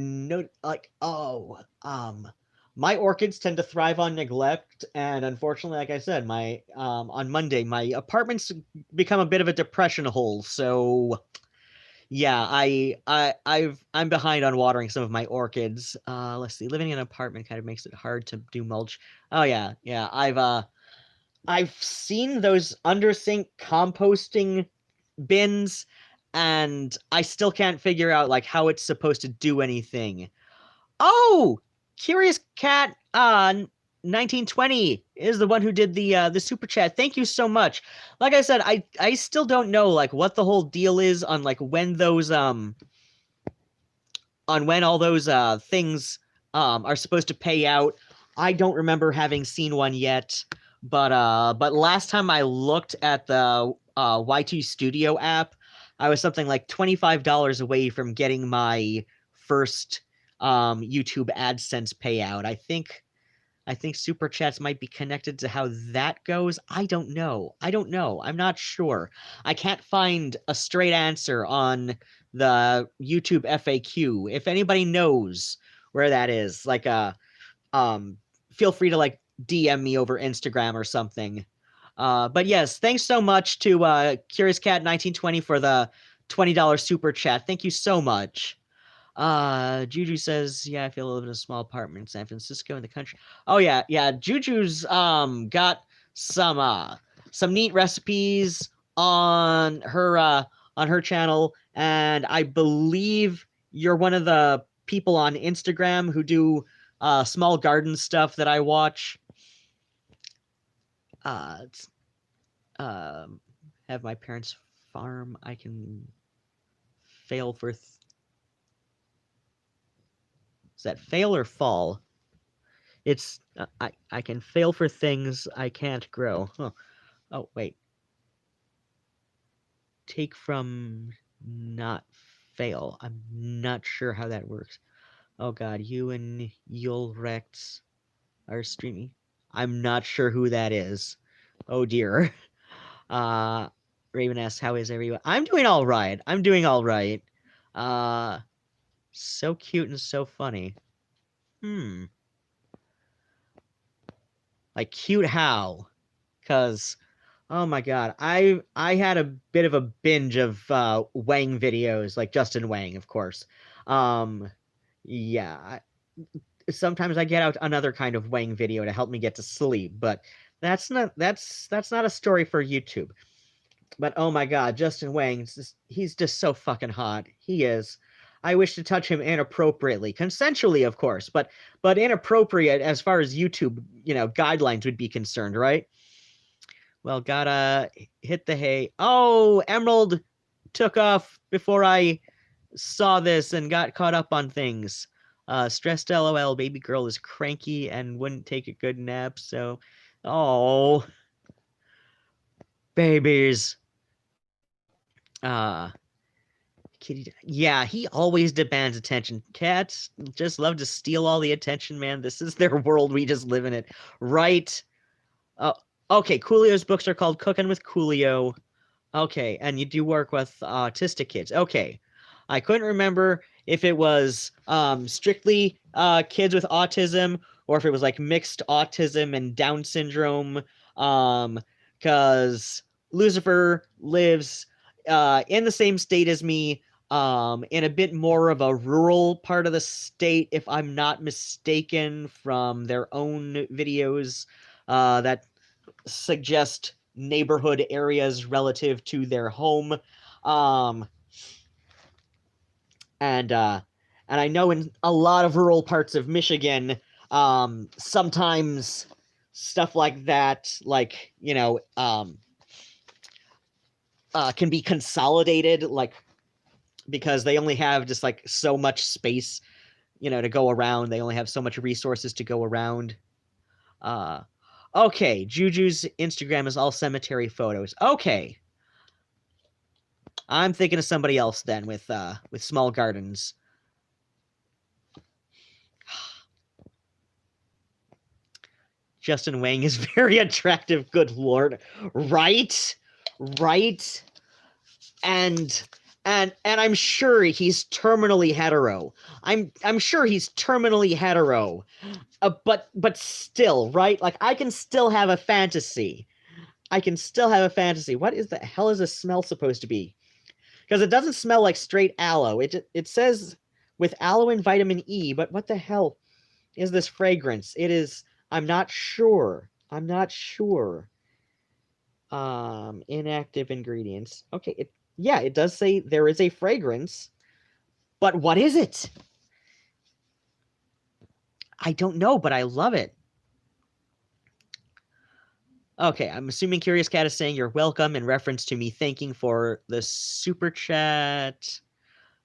my orchids tend to thrive on neglect, and unfortunately, like I said, my on Monday, my apartment's become a bit of a depression hole, so yeah, I'm behind on watering some of my orchids. Let's see. Living in an apartment kind of makes it hard to do mulch. Oh yeah. I've seen those under sink composting bins, and I still can't figure out like how it's supposed to do anything. Oh, Curious Cat 1920 is the one who did the super chat. Thank you so much. Like I said, I still don't know like what the whole deal is on like when those on when all those things are supposed to pay out. I don't remember having seen one yet, but last time I looked at the Y2 Studio app, I was something like $25 away from getting my first YouTube AdSense payout. I think super chats might be connected to how that goes. I don't know. I'm not sure. I can't find a straight answer on the YouTube FAQ. If anybody knows where that is, like feel free to like DM me over Instagram or something. But yes, thanks so much to Curious Cat 1920 for the $20 super chat. Thank you so much. Juju says, yeah, I feel I live in a small apartment in San Francisco in the country. Oh yeah. Juju's got some neat recipes on her channel, and I believe you're one of the people on Instagram who do small garden stuff that I watch. Have my parents farm. I can fail for is that fail or fall? It's I can fail for things I can't grow. Huh. Oh wait, take from not fail. I'm not sure how that works. Oh god, you and Yul Rex are streaming. I'm not sure who that is. Oh dear. Uh, Raven asks, how is everyone? I'm doing all right. I'm doing all right. So cute and so funny. Like cute how? Cause oh my god, I had a bit of a binge of Wang videos, like Justin Wang, of course. Um, yeah. Sometimes I get out another kind of Wang video to help me get to sleep, but that's not a story for YouTube. But oh my god, Justin Wang, he's just so fucking hot. He is. I wish to touch him inappropriately, consensually, of course, but inappropriate as far as YouTube, guidelines would be concerned, right? Well, gotta hit the hay. Oh, Emerald took off before I saw this and got caught up on things. Stressed LOL, baby girl is cranky and wouldn't take a good nap, so oh babies. Uh Kitty, yeah, he always demands attention. Cats just love to steal all the attention, man. This is their world. We just live in it. Right? Oh, okay. Coolio's books are called Cooking with Coolio. Okay, and you do work with autistic kids. Okay. I couldn't remember if it was strictly kids with autism or if it was like mixed autism and Down syndrome. Because Lucifer lives in the same state as me, in a bit more of a rural part of the state, if I'm not mistaken, from their own videos that suggest neighborhood areas relative to their home. And I know in a lot of rural parts of Michigan, sometimes stuff like that, like, can be consolidated, like, because they only have just like so much space, to go around. They only have so much resources to go around. Okay, Juju's Instagram is all cemetery photos. Okay. I'm thinking of somebody else then with small gardens. Justin Wang is very attractive, good lord. Right? Right? And I'm sure he's terminally hetero. I'm sure he's terminally hetero. But still, right? Like I can still have a fantasy. I can still have a fantasy. What is the hell is this smell supposed to be? Because it doesn't smell like straight aloe. It says with aloe and vitamin E, but what the hell is this fragrance? It is. I'm not sure. I'm not sure. Inactive ingredients. Okay. It does say there is a fragrance, but what is it? I don't know, but I love it. Okay, I'm assuming Curious Cat is saying you're welcome in reference to me thanking for the super chat.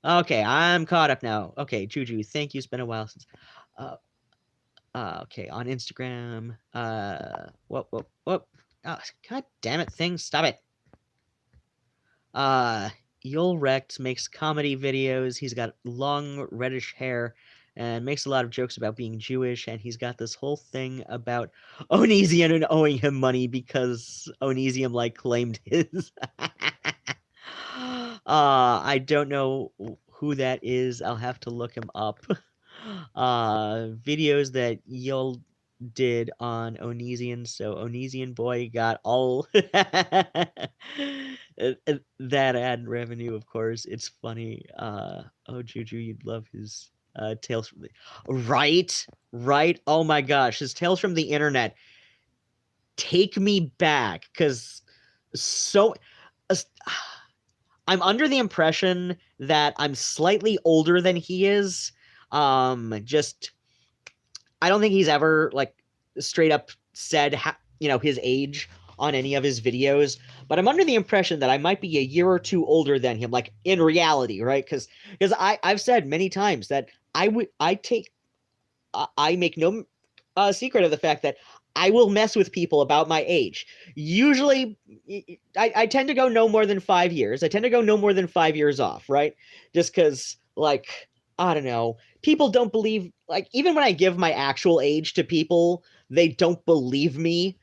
Okay, I'm caught up now. Okay, Juju, thank you. It's been a while since. Okay, on Instagram. Whoop. Oh, god damn it, thing. Stop it. Yul Rex makes comedy videos. He's got long reddish hair and makes a lot of jokes about being Jewish, and he's got this whole thing about Onision and owing him money because Onesium claimed his. I don't know who that is. I'll have to look him up. Videos that Yul did on Onesian, so Onesian boy got all that ad revenue, of course. It's funny. Oh, Juju, you'd love his Tales from the... Right? Oh my gosh, his Tales from the Internet take me back, because I'm under the impression that I'm slightly older than he is. Just I don't think he's ever straight up said his age on any of his videos, but I'm under the impression that I might be a year or two older than him, in reality, right? Because I've said many times that I make no secret of the fact that I will mess with people about my age. Usually, I tend to go no more than 5 years. I tend to go no more than 5 years off, right? Just because, like, I don't know, people don't believe, like, even when I give my actual age to people, they don't believe me.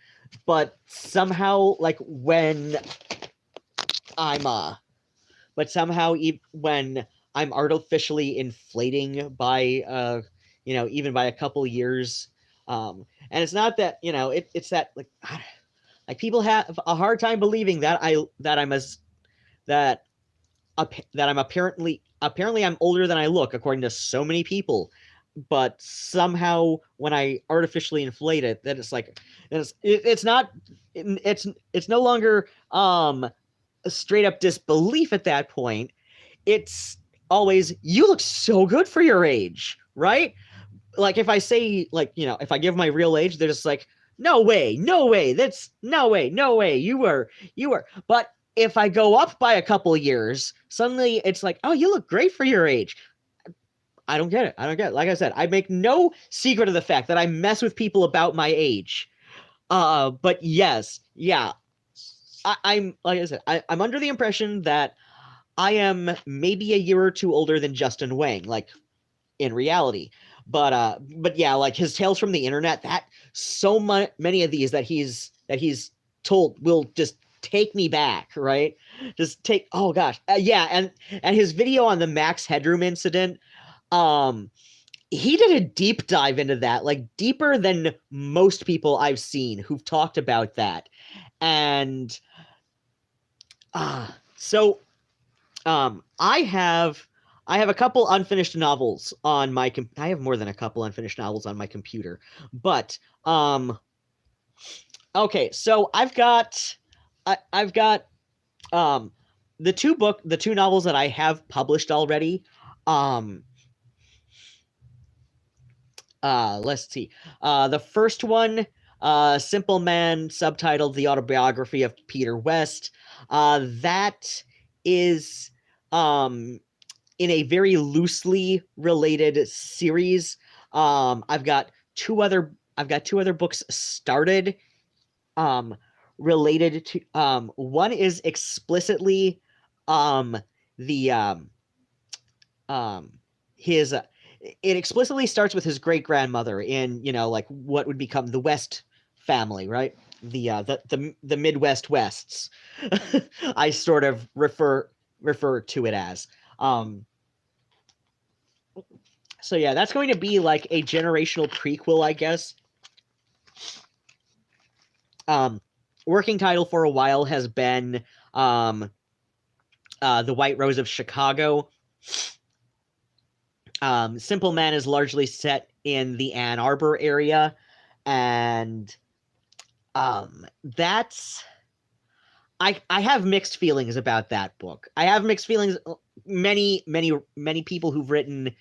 But somehow, like, when I'm, when I'm artificially inflating by, even by a couple years, and it's not that, it's that, like people have a hard time believing that that that I'm apparently I'm older than I look, according to so many people. But somehow when I artificially inflate it, that it's like, it's not, it's no longer a straight up disbelief at that point. It's always, you look so good for your age, right? Like if I say, like, if I give my real age, they're just like, no way, no way, that's no way, no way, you were. But if I go up by a couple years, suddenly it's like, oh, you look great for your age. I don't get it. Like I said, I make no secret of the fact that I mess with people about my age. But yes, yeah, I'm like I said, I'm under the impression that I am maybe a year or two older than Justin Wang, like in reality. But yeah, like his tales from the internet, that so many of these that he's told will just take me back, right? Just take, oh gosh, yeah, and his video on the Max Headroom incident, um, he did a deep dive into that, like deeper than most people I've seen who've talked about that, and so I have a couple unfinished novels on my I have more than a couple unfinished novels on my computer. But okay, so I've got the two novels that I have published already. Let's see. The first one, Simple Man, subtitled The Autobiography of Peter West. That is in a very loosely related series. I've got two other books started related to, one is explicitly the his it explicitly starts with his great grandmother in, like what would become the West family, right? The Midwest Wests. I sort of refer to it as. So yeah, that's going to be like a generational prequel, I guess. Working title for a while has been The White Rose of Chicago. Simple Man is largely set in the Ann Arbor area, and that's I have mixed feelings about that book. I have mixed feelings. Many people who've written,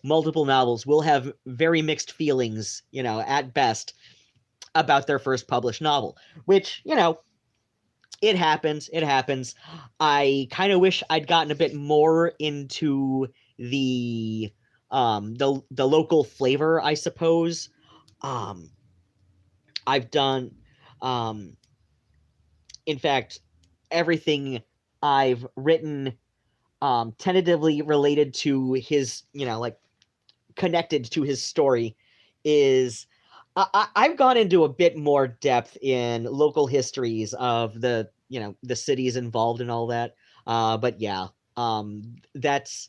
multiple novels will have very mixed feelings, at best, about their first published novel, which, it happens. I kind of wish I'd gotten a bit more into the local flavor, I suppose. I've done, in fact, everything I've written tentatively related to his, like connected to his story is I've gone into a bit more depth in local histories of the, the cities involved and all that. But yeah, that's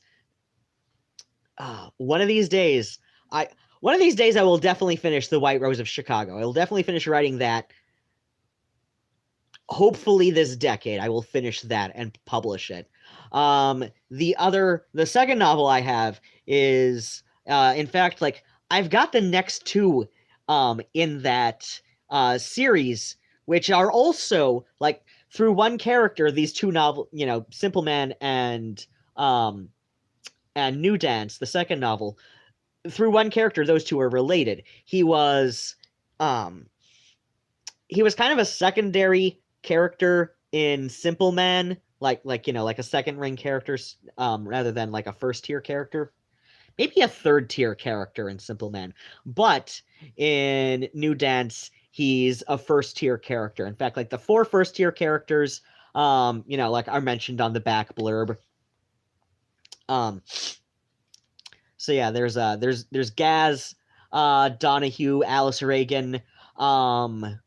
one of these days I will definitely finish The White Rose of Chicago. I will definitely finish writing that. Hopefully this decade I will finish that and publish it. The second novel I have is, in fact, like I've got the next two in that series, which are also like through one character, these two Simple Man and New Dance, the second novel, through one character, those two are related. He was kind of a secondary character in Simple Man, like a second ring character, rather than like a first tier character, maybe a third tier character in Simple Man, but in New Dance, he's a first tier character. In fact, like the 4 first tier characters, like are mentioned on the back blurb. So yeah, there's Gaz, Donahue, Alice Reagan, Henri,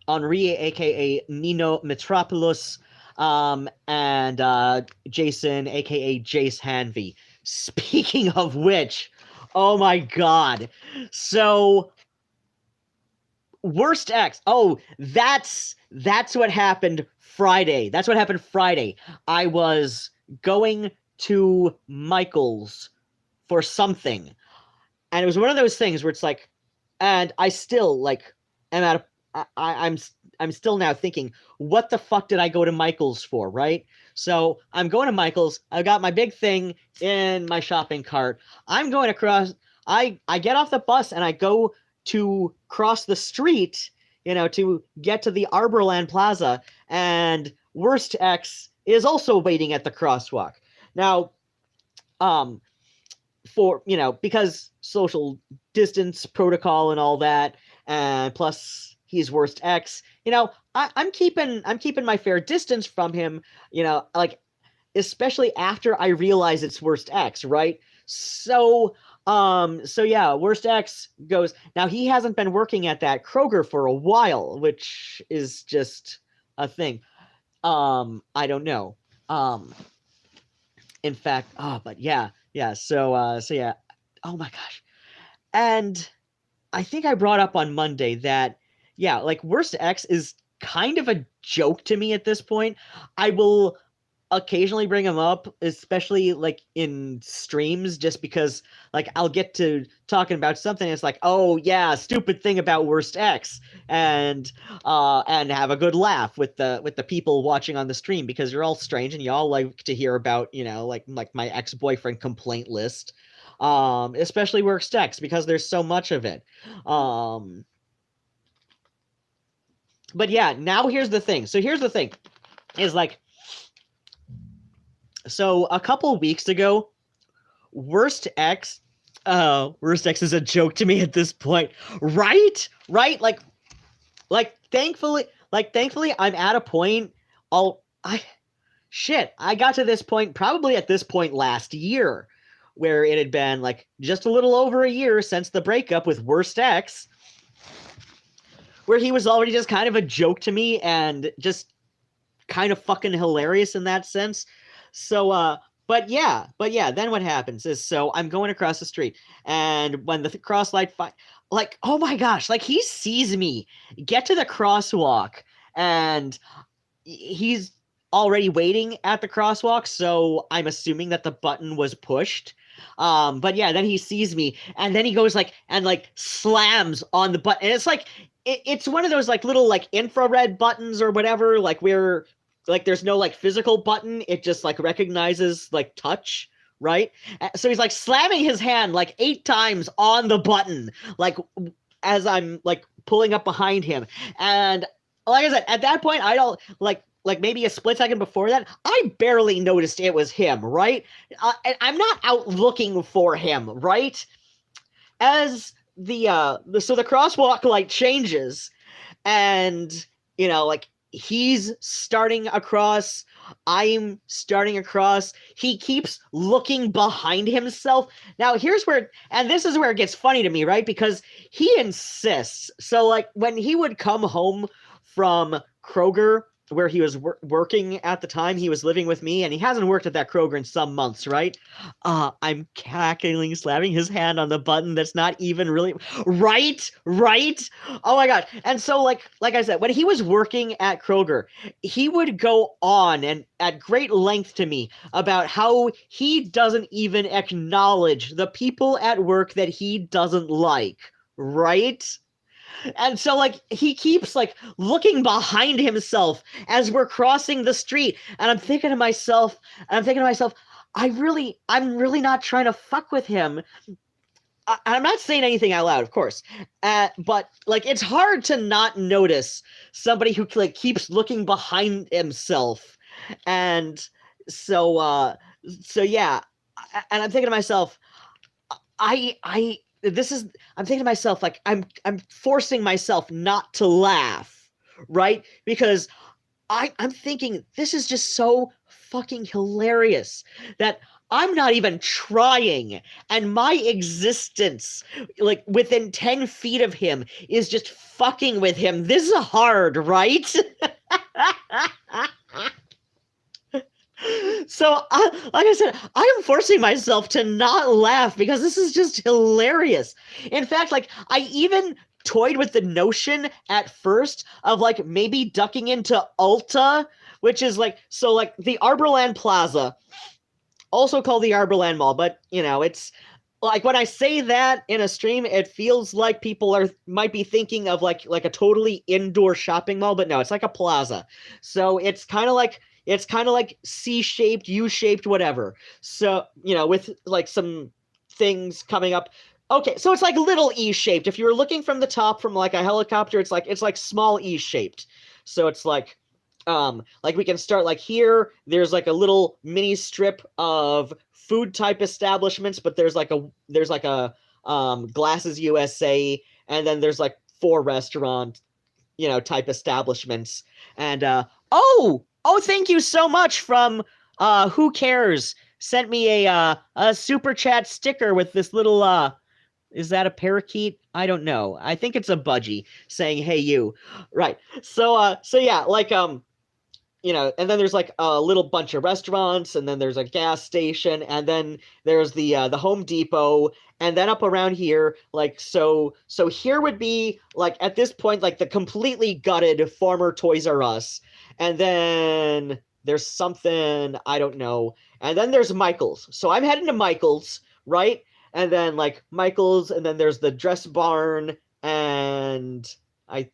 Henri, aka Nino Metropoulos, and Jason, aka Jace Hanvey. Speaking of which, oh my god. So Worst X. Oh, that's what happened Friday. That's what happened Friday. I was going to Michael's for something. And it was one of those things where it's like, and I still like am at a, I'm still now thinking, what the fuck did I go to Michael's for, right? So I'm going to Michael's. I've got my big thing in my shopping cart. I'm going across. I get off the bus and I go to cross the street, to get to the Arborland Plaza, and Worst X is also waiting at the crosswalk. Now, because social distance protocol and all that, and plus he's Worst X, I'm keeping my fair distance from him, like, especially after I realize it's Worst X, right? So yeah, Worst X goes. Now, he hasn't been working at that Kroger for a while, which is just a thing. I don't know. In fact, but yeah. So yeah. Oh my gosh. And I think I brought up on Monday that, yeah, like Worst X is kind of a joke to me at this point. I will occasionally bring him up, especially like in streams, just because like I'll get to talking about something. It's like, oh yeah, stupid thing about Worst X, and have a good laugh with the people watching on the stream, because you're all strange and you all like to hear about, like my ex-boyfriend complaint list, especially Worst X, because there's so much of it. But yeah, now here's the thing. So here's the thing, is like, so a couple weeks ago, Worst X is a joke to me at this point, right? Like thankfully I'm at a point. I got to this point probably at this point last year, where it had been like just a little over a year since the breakup with Worst X, where he was already just kind of a joke to me and just kind of fucking hilarious in that sense. So, but yeah, then what happens is, so I'm going across the street, and when the cross light, like, oh my gosh, like he sees me get to the crosswalk, and he's already waiting at the crosswalk, so I'm assuming that the button was pushed. But yeah, then he sees me, and then he goes like, and like slams on the button, and it's like, it's one of those like little like infrared buttons or whatever, like where like there's no like physical button, it just like recognizes like touch, right? So he's like slamming his hand like 8 times on the button, like as I'm like pulling up behind him. And like I said, at that point, I don't like maybe a split second before that, I barely noticed it was him, right? And I'm not out looking for him, right? As the crosswalk light changes, and like he's starting across, I'm starting across, he keeps looking behind himself. Now here's where, and this is where it gets funny to me, right? Because he insists. So like when he would come home from Kroger, where he was working at the time, he was living with me, and he hasn't worked at that Kroger in some months, right? I'm cackling, slamming his hand on the button that's not even really right. Oh my god. And so like I said, when he was working at Kroger, he would go on and at great length to me about how he doesn't even acknowledge the people at work that he doesn't like, right? And so like he keeps like looking behind himself as we're crossing the street, and I'm thinking to myself, I'm really not trying to fuck with him. I'm not saying anything out loud, of course, but like it's hard to not notice somebody who like keeps looking behind himself, and so yeah, and I'm thinking to myself, I this is I'm thinking to myself like I'm forcing myself not to laugh, right? Because I'm thinking this is just so fucking hilarious that I'm not even trying, and my existence, like within 10 feet of him, is just fucking with him. This is hard, right? So, like I said, I am forcing myself to not laugh because this is just hilarious. In fact, like, I even toyed with the notion at first of like maybe ducking into Ulta, which is like, so like the Arborland Plaza, also called the Arborland Mall, but you know, it's like when I say that in a stream, it feels like people might be thinking of like a totally indoor shopping mall, but no, it's like a plaza. So it's kind of like C-shaped, U-shaped, whatever. So, you know, with like some things coming up. Okay, so it's like little E-shaped. If you were looking from the top from like a helicopter, it's like small E-shaped. So it's like we can start like here, there's like a little mini strip of food type establishments, but there's like a Glasses USA, and then there's like 4 restaurant, you know, type establishments. And oh, thank you so much from Who Cares, sent me a super chat sticker with this little is that a parakeet? I don't know. I think it's a budgie saying hey you. Right. So yeah, like you know, and then there's like a little bunch of restaurants, and then there's a gas station, and then there's the Home Depot, and then up around here, like so here would be like at this point like the completely gutted former Toys R Us, and then there's something I don't know, and then there's Michael's. So I'm heading to Michael's, right? And then like Michael's, and then there's the Dress Barn, and I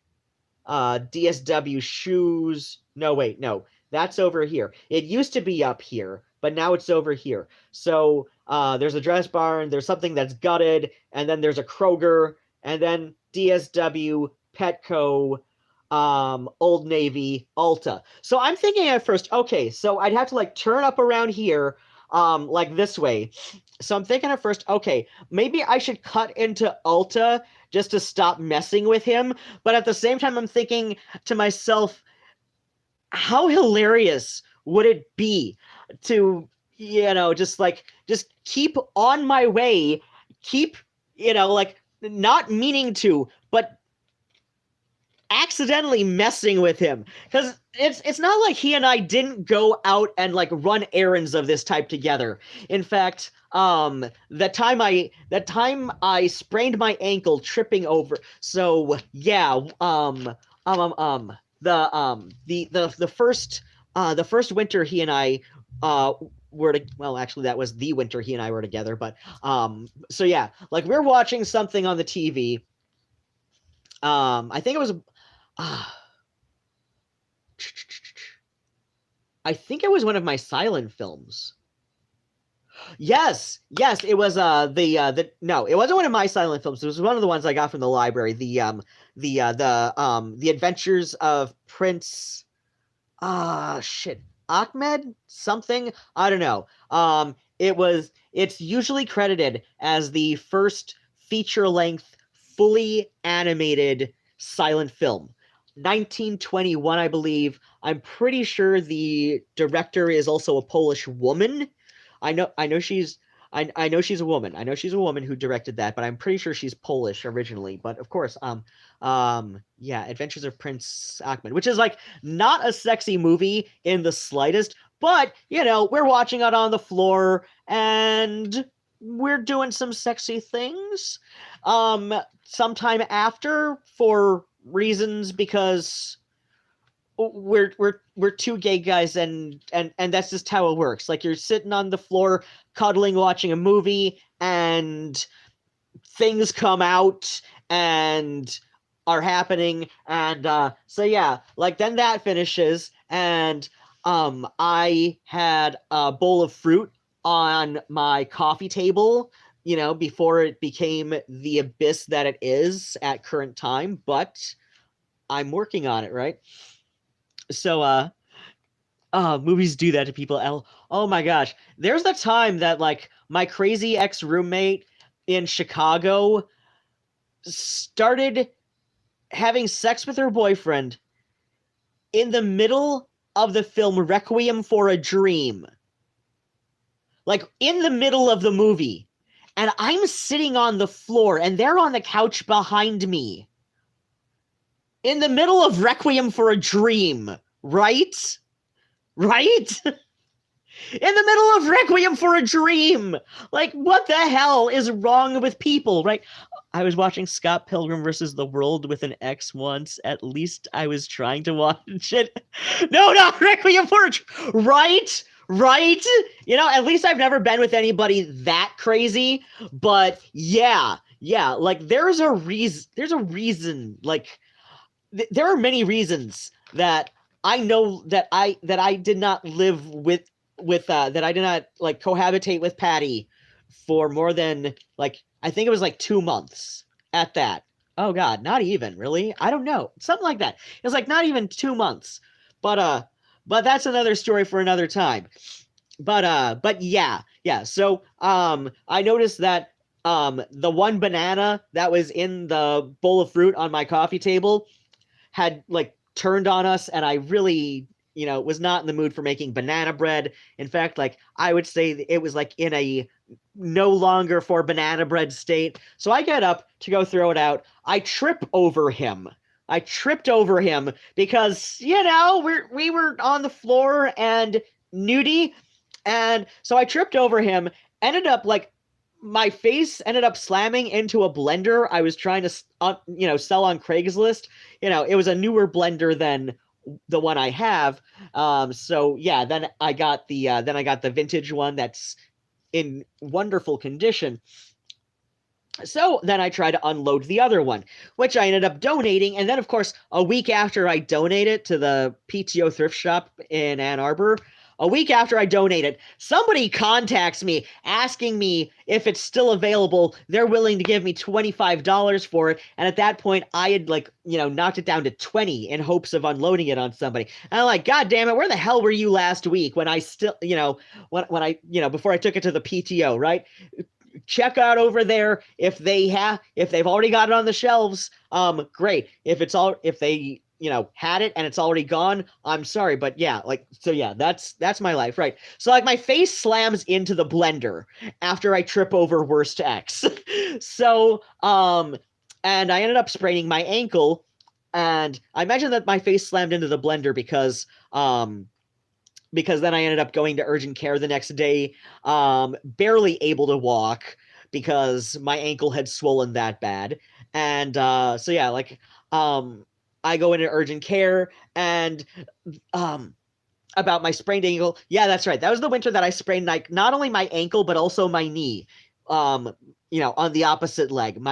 DSW shoes. No, wait, no, that's over here. It used to be up here, but now it's over here. So there's a Dress Barn, there's something that's gutted, and then there's a Kroger, and then DSW, Petco, Old Navy, Ulta. So I'm thinking at first, okay, so I'd have to like turn up around here, like this way. So I'm thinking at first, okay, maybe I should cut into Ulta just to stop messing with him. But at the same time, I'm thinking to myself, how hilarious would it be to, you know, just keep on my way, keep, you know, like not meaning to, but accidentally messing with him, because it's not like he and I didn't go out and like run errands of this type together. In fact, that time I sprained my ankle tripping over. So yeah, the first winter he and I well, actually that was the winter he and I were together, but so yeah, like we're watching something on the TV. I think it was I think it was one of my silent films. Yes, it was no, it wasn't one of my silent films. It was one of the ones I got from the library. The Adventures of Prince shit, Ahmed something, I don't know. It's usually credited as the first feature-length fully animated silent film. 1921, I believe. I'm pretty sure the director is also a Polish woman. I know she's I know she's a woman. I know she's a woman who directed that, but I'm pretty sure she's Polish originally. But of course, yeah, Adventures of Prince Ahmed, which is like not a sexy movie in the slightest, but you know, we're watching it on the floor and we're doing some sexy things. Sometime after for reasons because we're two gay guys and that's just how it works. Like you're sitting on the floor cuddling watching a movie and things come out and are happening and so yeah, like then that finishes and I had a bowl of fruit on my coffee table before it became the abyss that it is at current time, but I'm working on it, right? So, movies do that to people. Oh my gosh. There's the time that, like, my crazy ex-roommate in Chicago started having sex with her boyfriend in the middle of the film Requiem for a Dream. Like, in the middle of the movie. And I'm sitting on the floor, and they're on the couch behind me. In the middle of Requiem for a Dream. Right? Right? In the middle of Requiem for a Dream. Like, what the hell is wrong with people, right? I was watching Scott Pilgrim versus the World with an ex once. At least I was trying to watch it. No, not Requiem for a Dream. Right? Right? At least I've never been with anybody that crazy. But yeah, like there's a reason, like there are many reasons that I know that I did not live with that I did not like cohabitate with Patty for more than like I think it was like 2 months at that. Oh God, not even really. I don't know, something like that. It was like not even 2 months, but that's another story for another time. But yeah. So I noticed that the one banana that was in the bowl of fruit on my coffee table had like turned on us, and I really was not in the mood for making banana bread. In fact, like I would say it was like in a no longer for banana bread state. So I get up to go throw it out. I tripped over him because we were on the floor and nudie, and so I tripped over him. Ended up like my face ended up slamming into a blender I was trying to sell on Craigslist. It was a newer blender than the one I have. So yeah, then I got the vintage one that's in wonderful condition. So then I tried to unload the other one, which I ended up donating. And then, of course, a week after I donated to the PTO thrift shop in Ann Arbor, a week after I donated, somebody contacts me asking me if it's still available. They're willing to give me $25 for it. And at that point, I had knocked it down to 20 in hopes of unloading it on somebody. And I'm like, God damn it, where the hell were you last week when I still, when I, before I took it to the PTO, right? Check out over there if they've already got it on the shelves. Great. If they had it and it's already gone, I'm sorry, but yeah, that's my life, right? So like my face slams into the blender after I trip over worst X. So and I ended up spraining my ankle, and I imagine that my face slammed into the blender because then I ended up going to urgent care the next day, barely able to walk because my ankle had swollen that bad. And so yeah, like I go into urgent care, and about my sprained ankle. Yeah, that's right. That was the winter that I sprained like not only my ankle but also my knee. On the opposite leg.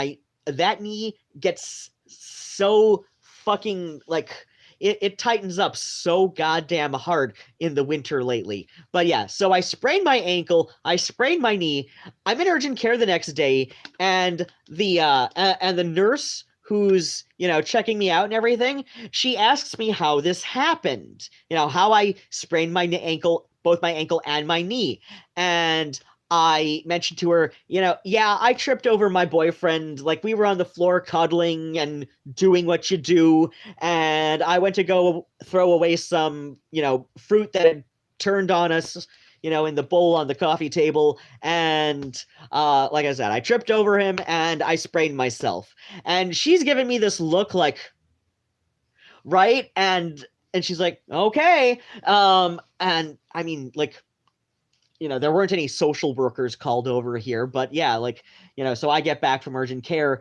That knee gets so fucking like it tightens up so goddamn hard in the winter lately. But yeah, so I sprained my ankle, I sprained my knee. I'm in urgent care the next day, and the nurse who's checking me out and everything, she asks me how this happened, how I sprained my ankle, both my ankle and my knee. And I mentioned to her, yeah, I tripped over my boyfriend. Like, we were on the floor cuddling and doing what you do, and I went to go throw away some, fruit that had turned on us, in the bowl on the coffee table. And like I said, I tripped over him and I sprained myself. And she's giving me this look like, right? And she's like, okay. And I mean, like, there weren't any social workers called over here, but yeah, like, so I get back from urgent care.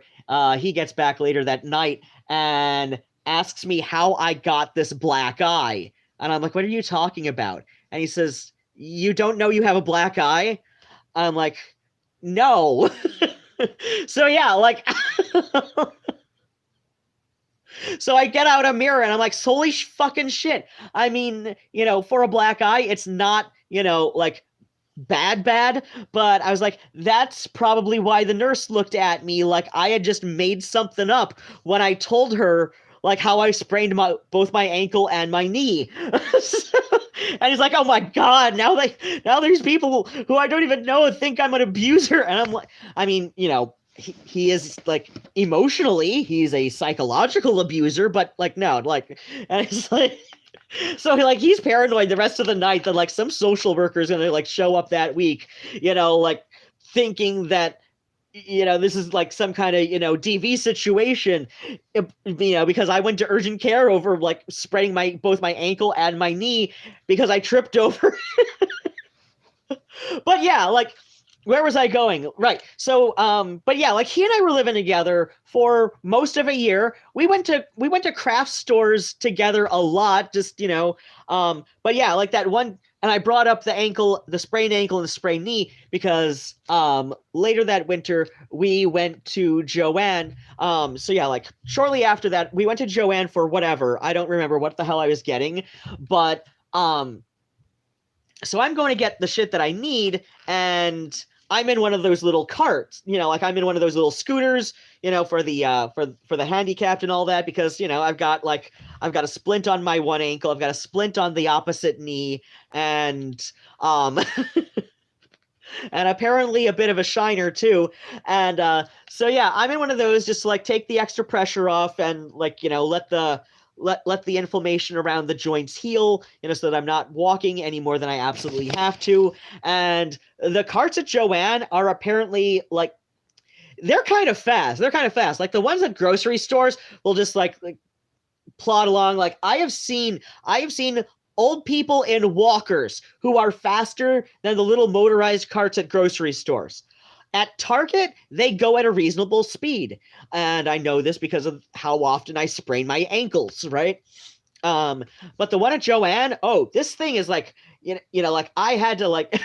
He gets back later that night and asks me how I got this black eye. And I'm like, what are you talking about? And he says, you don't know you have a black eye? I'm like, no. So yeah, like, so I get out a mirror and I'm like, holy fucking shit. I mean, for a black eye, it's not, like bad, but I was like, that's probably why the nurse looked at me like I had just made something up when I told her like how I sprained both my ankle and my knee. And he's like, oh my god, now there's people who I don't even know think I'm an abuser. And I'm like, I mean, he is like emotionally, he's a psychological abuser, but like no, like, and it's like, so like he's paranoid the rest of the night that like some social worker is gonna like show up that week, like thinking that this is like some kind of DV situation, because I went to urgent care over like spraining both my ankle and my knee because I tripped over. But yeah, like, where was I going? Right. So, but yeah, like he and I were living together for most of a year. We went to craft stores together a lot, just, but yeah, like that one, and I brought up the sprained ankle and the sprained knee because, later that winter we went to Joanne. So yeah, like shortly after that, we went to Joanne for whatever. I don't remember what the hell I was getting, but, so I'm going to get the shit that I need, and I'm in one of those little carts, like I'm in one of those little scooters, for the for the handicapped and all that, because I've got a splint on my one ankle, I've got a splint on the opposite knee, and and apparently a bit of a shiner too, and so yeah, I'm in one of those just to like take the extra pressure off and like let the inflammation around the joints heal, so that I'm not walking any more than I absolutely have to. And the carts at Joanne are apparently like, they're kind of fast. Like the ones at grocery stores will just like plod along. Like I have seen old people in walkers who are faster than the little motorized carts at grocery stores. At Target, they go at a reasonable speed. And I know this because of how often I sprain my ankles, right? But the one at Joanne, this thing is like, like I had to like,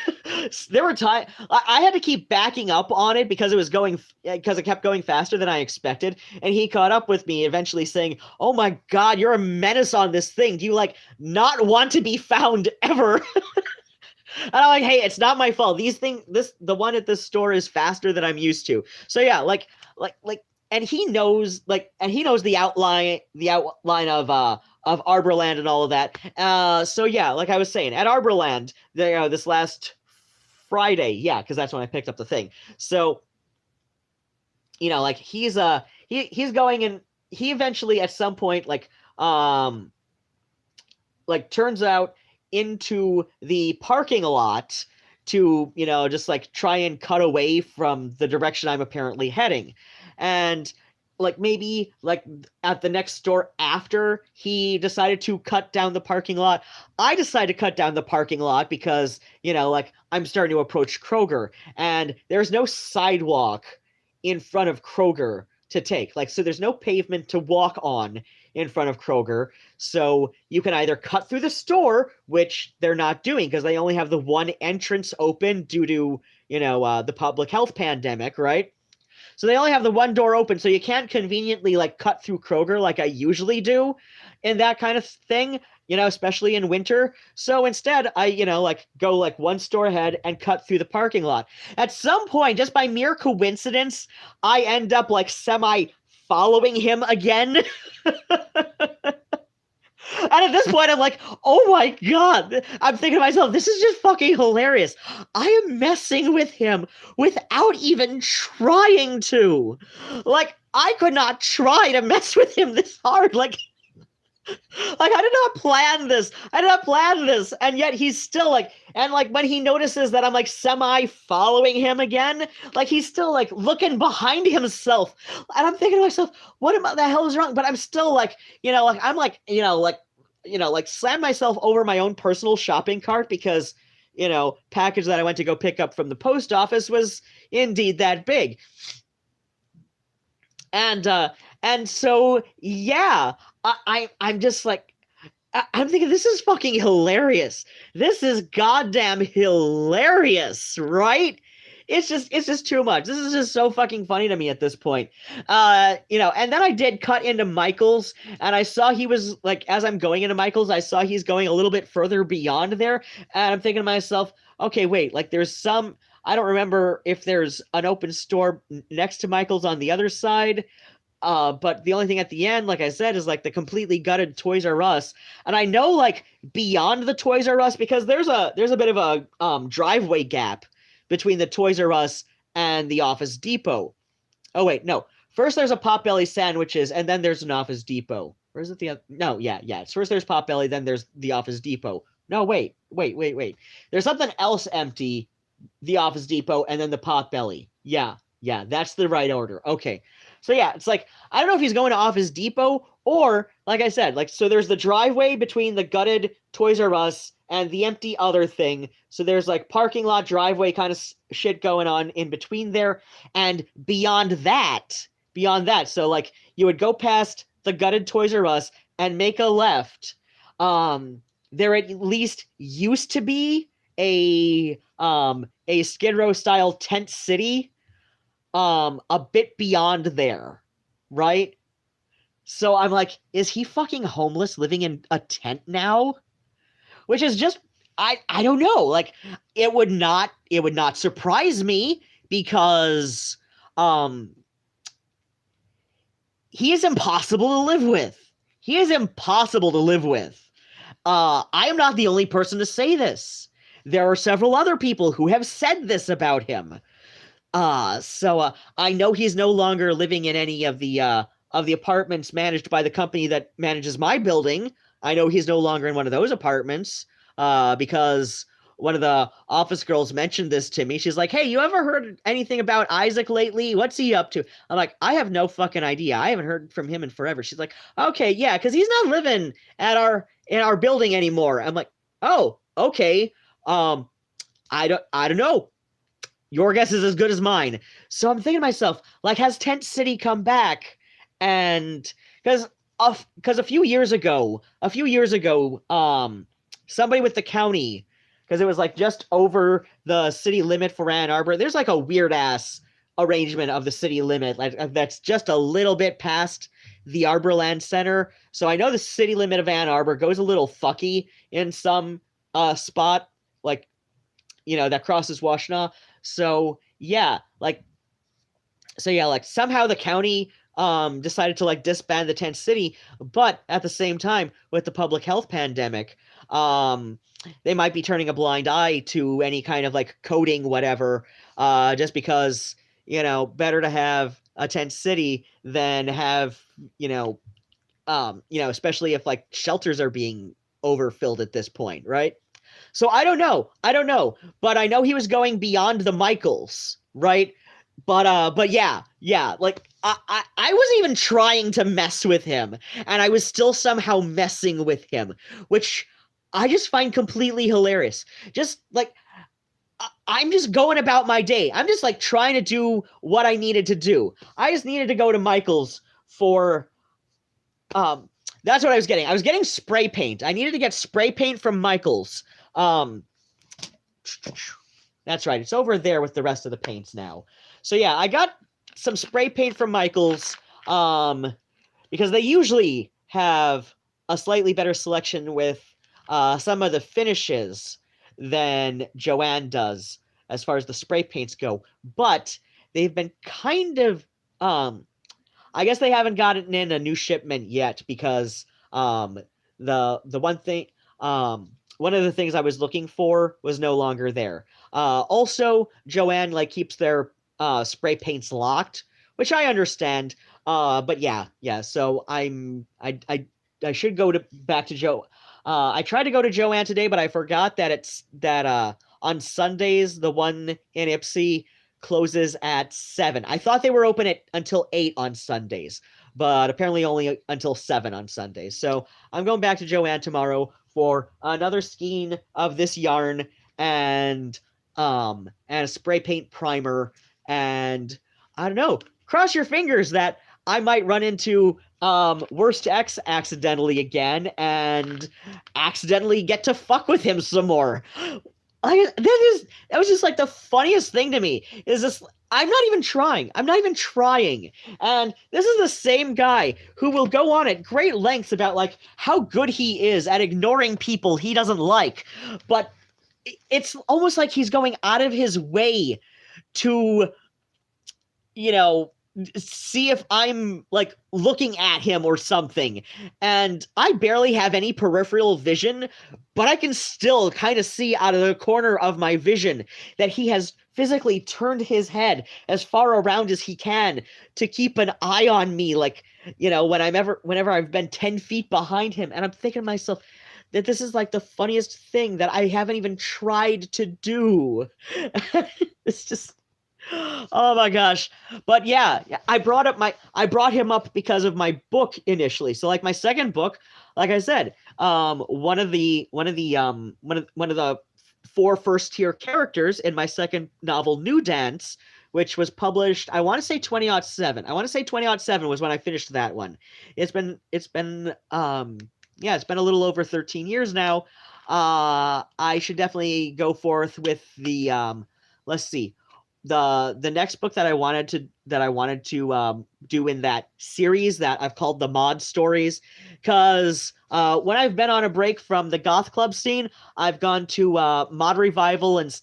there were times I had to keep backing up on it because it kept going faster than I expected. And he caught up with me eventually saying, oh my God, you're a menace on this thing. Do you like not want to be found ever? And I'm like, hey, it's not my fault. The one at this store is faster than I'm used to. So yeah, like, and he knows the outline of Arborland and all of that. So yeah, like I was saying, at Arborland, this last Friday, yeah, because that's when I picked up the thing. So, like he's going, and he eventually at some point like turns out into the parking lot to, just like try and cut away from the direction I'm apparently heading. And like maybe like at the next store after he decided to cut down the parking lot, I decided to cut down the parking lot because, like I'm starting to approach Kroger and there's no sidewalk in front of Kroger to take. Like, so there's no pavement to walk on in front of Kroger. So you can either cut through the store, which they're not doing because they only have the one entrance open due to, the public health pandemic, right? So they only have the one door open, so you can't conveniently like cut through Kroger like I usually do in that kind of thing, especially in winter. So instead, I, like go like one store ahead and cut through the parking lot. At some point, just by mere coincidence, I end up like semi following him again. And at this point, I'm like, oh my God. I'm thinking to myself, this is just fucking hilarious. I am messing with him without even trying to. Like, I could not try to mess with him this hard. Like I did not plan this. And yet he's still like, and like when he notices that I'm like semi following him again, like he's still like looking behind himself. And I'm thinking to myself, what the hell is wrong? But I'm still like, like I'm like, like slam myself over my own personal shopping cart because, package that I went to go pick up from the post office was indeed that big. And so, yeah, I'm just like, I'm thinking this is fucking hilarious. This is goddamn hilarious, right? it's just too much. This is just so fucking funny to me at this point. And then I did cut into Michael's, and I saw he was like, as I'm going into Michael's, I saw he's going a little bit further beyond there, and I'm thinking to myself, okay, wait, like there's some, I don't remember if there's an open store next to Michael's on the other side. But the only thing at the end, like I said, is like the completely gutted Toys R Us. And I know like beyond the Toys R Us, because there's a bit of a driveway gap between the Toys R Us and the Office Depot. Oh wait, no. First there's a Potbelly Sandwiches, and then there's an Office Depot. Or is it the other? No, yeah. First there's Potbelly, then there's the Office Depot. No, wait. There's something else empty, the Office Depot, and then the Potbelly. Yeah, that's the right order. Okay. So yeah, it's like, I don't know if he's going to Office Depot or, like I said, like, so there's the driveway between the gutted Toys R Us and the empty other thing. So there's like parking lot driveway kind of shit going on in between there. And beyond that, so like you would go past the gutted Toys R Us and make a left. There at least used to be a Skid Row style tent city a bit beyond there, right? So I'm like, is he fucking homeless living in a tent now? Which is just, I don't know. Like, it would not surprise me, because he is impossible to live with. I am not the only person to say this. There are several other people who have said this about him. So I know he's no longer living in any of the apartments managed by the company that manages my building. I know he's no longer in one of those apartments, because one of the office girls mentioned this to me. She's like, hey, you ever heard anything about Isaac lately? What's he up to? I'm like, I have no fucking idea. I haven't heard from him in forever. She's like, okay, yeah, because he's not living in our building anymore. I'm like, oh, okay. I don't know. Your guess is as good as mine. So I'm thinking to myself, like, has Tent City come back? And because a few years ago, somebody with the county, because it was like just over the city limit for Ann Arbor. There's like a weird ass arrangement of the city limit, like that's just a little bit past the Arborland Center. So I know the city limit of Ann Arbor goes a little fucky in some spot, like, that crosses Washtenaw. So somehow the county decided to like disband the tent city, but at the same time, with the public health pandemic, they might be turning a blind eye to any kind of like coding whatever, just because, better to have a tent city than have, especially if like shelters are being overfilled at this point, right? So I don't know, but I know he was going beyond the Michaels, right? But yeah, like I wasn't even trying to mess with him, and I was still somehow messing with him, which I just find completely hilarious. Just like, I'm just going about my day. I'm just like trying to do what I needed to do. I just needed to go to Michael's for, that's what I was getting. I was getting spray paint. I needed to get spray paint from Michael's. That's right. It's over there with the rest of the paints now. So yeah, I got some spray paint from Michael's, because they usually have a slightly better selection with some of the finishes than Joanne does as far as the spray paints go. But they've been kind of, I guess they haven't gotten in a new shipment yet, because the one thing, one of the things I was looking for was no longer there. Also, Joanne like keeps their spray paints locked, which I understand. But yeah. So I should go back to Joe. I tried to go to Joanne today, but I forgot that on Sundays the one in Ipsy closes at 7. I thought they were open until 8 on Sundays, but apparently only until 7 on Sundays. So I'm going back to Joanne tomorrow for another skein of this yarn and a spray paint primer, and I don't know, cross your fingers that I might run into Worst X accidentally again and accidentally get to fuck with him some more. that was just like the funniest thing to me. Is this? I'm not even trying. I'm not even trying. And this is the same guy who will go on at great lengths about like how good he is at ignoring people he doesn't like. But it's almost like he's going out of his way to, you know, see if I'm like looking at him or something. And I barely have any peripheral vision, but I can still kind of see out of the corner of my vision that he has physically turned his head as far around as he can to keep an eye on me, like, you know, whenever I've been 10 feet behind him. And I'm thinking to myself that this is like the funniest thing that I haven't even tried to do. It's just, oh my gosh. But yeah, I brought him up because of my book initially. So like my second book, like I said, one of the four first tier characters in my second novel, New Dance, which was published, I want to say 2007. I want to say 2007 was when I finished that one. It's been yeah, it's been a little over 13 years now. I should definitely go forth with the let's see, the next book that I wanted to do in that series that I've called the Mod Stories, because when I've been on a break from the goth club scene, I've gone to Mod Revival and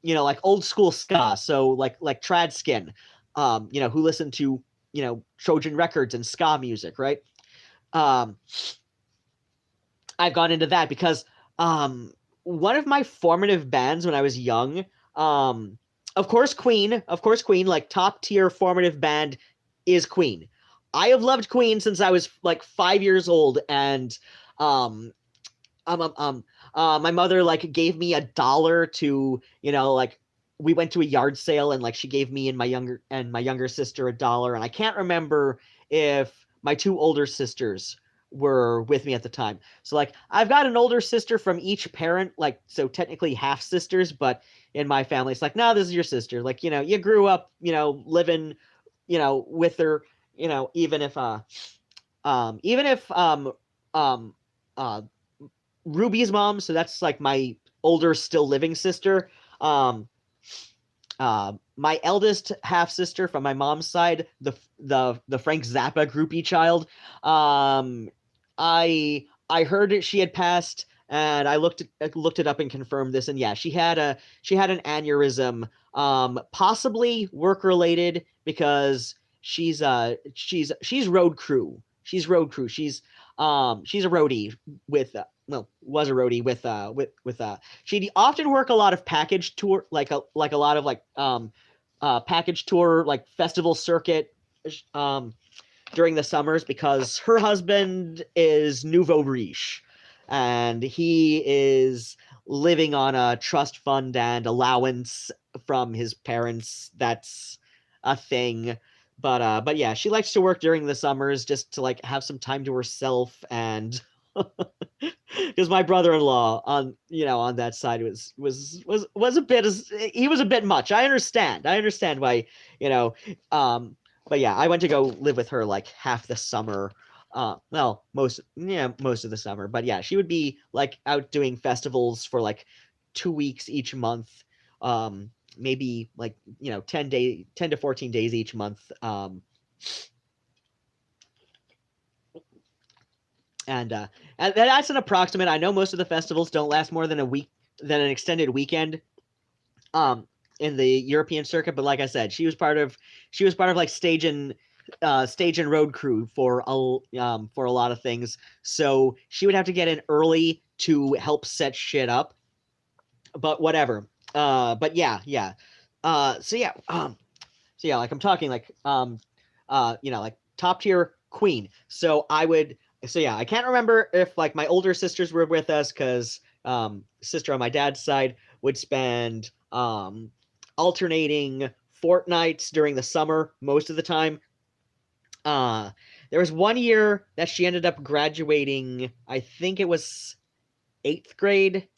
you know, like old school ska, so like Trad Skin, you know, who listen to, you know, Trojan Records and ska music, right? I've gone into that because one of my formative bands when I was young, of course Queen, like top tier formative band is Queen. I have loved Queen since I was like 5 years old, and my mother like gave me $1 to, you know, like we went to a yard sale and like she gave me and my younger sister $1, and I can't remember if my two older sisters were with me at the time. So like I've got an older sister from each parent, like, so technically half sisters, but in my family it's like, no, this is your sister. Like, you know, you grew up, you know, living, you know, with her, you know, even if Ruby's mom, so that's like my older still living sister, my eldest half sister from my mom's side, the Frank Zappa groupie child, I heard she had passed, and I looked it up and confirmed this, and yeah, she had an aneurysm, possibly work related, because she's road crew. She's a roadie with was a roadie with she'd often work a lot of package tour, like a lot of like package tour, like festival circuit during the summers, because her husband is nouveau riche and he is living on a trust fund and allowance from his parents. That's a thing. But yeah, she likes to work during the summers just to like have some time to herself, and because my brother-in-law on, you know, on that side was a bit, he was a bit much. I understand why, you know, but yeah, I went to go live with her like half the summer, well, most of the summer, but yeah, she would be like out doing festivals for like 2 weeks each month, maybe like, you know, 10 to 14 days each month, and that's an approximate. I know most of the festivals don't last more than an extended weekend, in the European circuit. But like I said, she was part of like stage and road crew for a lot of things. So she would have to get in early to help set shit up. But whatever. But yeah. So yeah, like I'm talking like you know, like top tier Queen. So yeah, I can't remember if like my older sisters were with us, because sister on my dad's side would spend alternating fortnights during the summer most of the time. There was one year that she ended up graduating, I think it was 8th grade,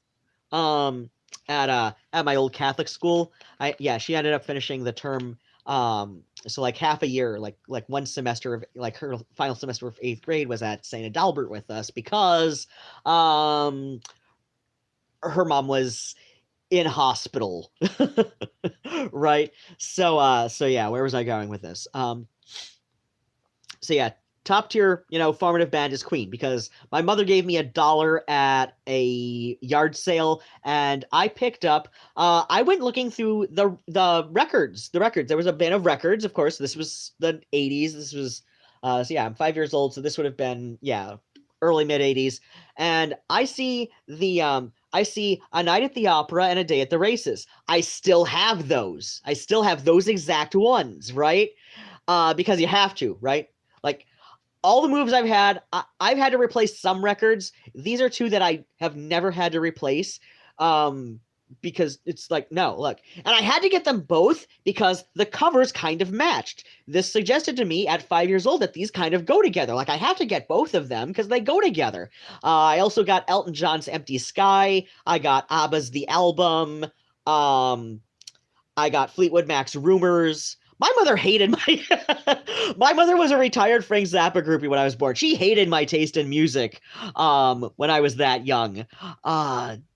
at my old Catholic school. She ended up finishing the term, so like half a year, like one semester of like her final semester of 8th grade was at St. Adalbert with us, because her mom was in hospital. Right? So yeah, where was I going with this? So yeah, top tier, formative band is Queen, because my mother gave me $1 at a yard sale, and I picked up. I went looking through the records. The records. There was a bin of records. Of course, this was the '80s. This was so yeah, I'm 5 years old, so this would have been, yeah, early mid '80s, and I see A Night at the Opera and A Day at the Races. I still have those. I still have those exact ones, right? Because you have to, right? Like, all the moves I've had to replace some records. These are two that I have never had to replace. Because it's like, no, look. And I had to get them both because the covers kind of matched. This suggested to me at 5 years old that these kind of go together. Like, I have to get both of them because they go together. I also got Elton John's Empty Sky. I got ABBA's The Album. I got Fleetwood Mac's Rumors. My mother hated my mother was a retired Frank Zappa groupie when I was born. She hated my taste in music when I was that young.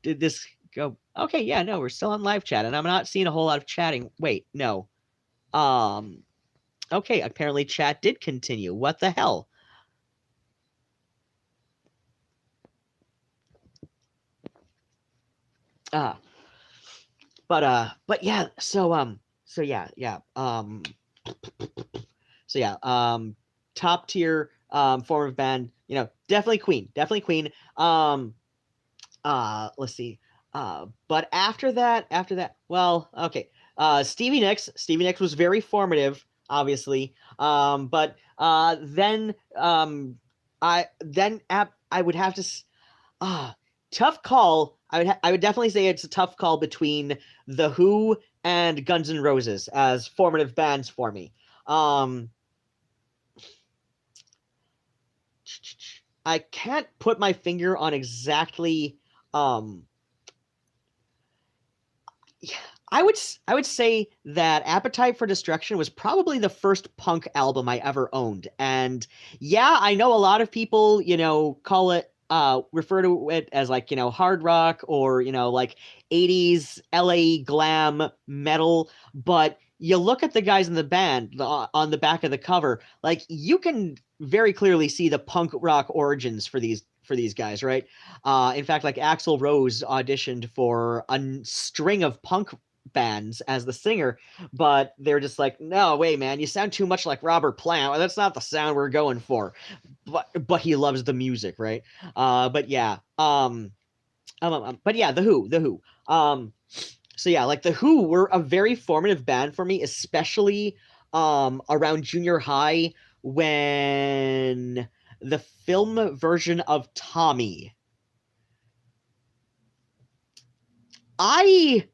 Did this go? Okay, yeah, no, we're still on live chat, and I'm not seeing a whole lot of chatting. Wait, no. Okay, apparently chat did continue. What the hell? But yeah, so top tier form of band, definitely Queen, definitely Queen. Let's see. But after that, well, okay. Stevie Nicks was very formative, obviously. But then I would have to tough call. I would definitely say it's a tough call between The Who and Guns N' Roses as formative bands for me. I can't put my finger on exactly. I would say that Appetite for Destruction was probably the first punk album I ever owned. And yeah, I know a lot of people, call it refer to it as like, hard rock or, like 80s LA glam metal, but you look at the guys in the band on the back of the cover, like you can very clearly see the punk rock origins for these guys, right? In fact, like Axl Rose auditioned for a string of punk bands as the singer, but they're just like, no, wait, man, you sound too much like Robert Plant. That's not the sound we're going for. But he loves the music, right? But yeah, but yeah, the Who. So yeah, like the Who were a very formative band for me, especially around junior high when the film version of Tommy. I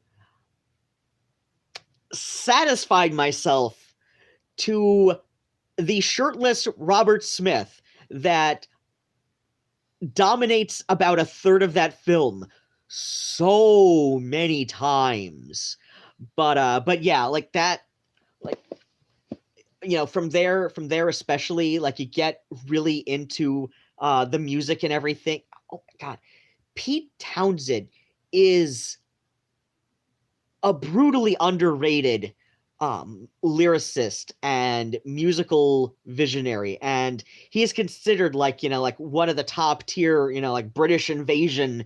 satisfied myself to the shirtless Robert Smith that dominates about a third of that film so many times. But yeah, like that, like, from there especially, like, you get really into the music and everything. Oh my god, Pete Townsend is a brutally underrated lyricist and musical visionary, and he is considered like like one of the top tier like British invasion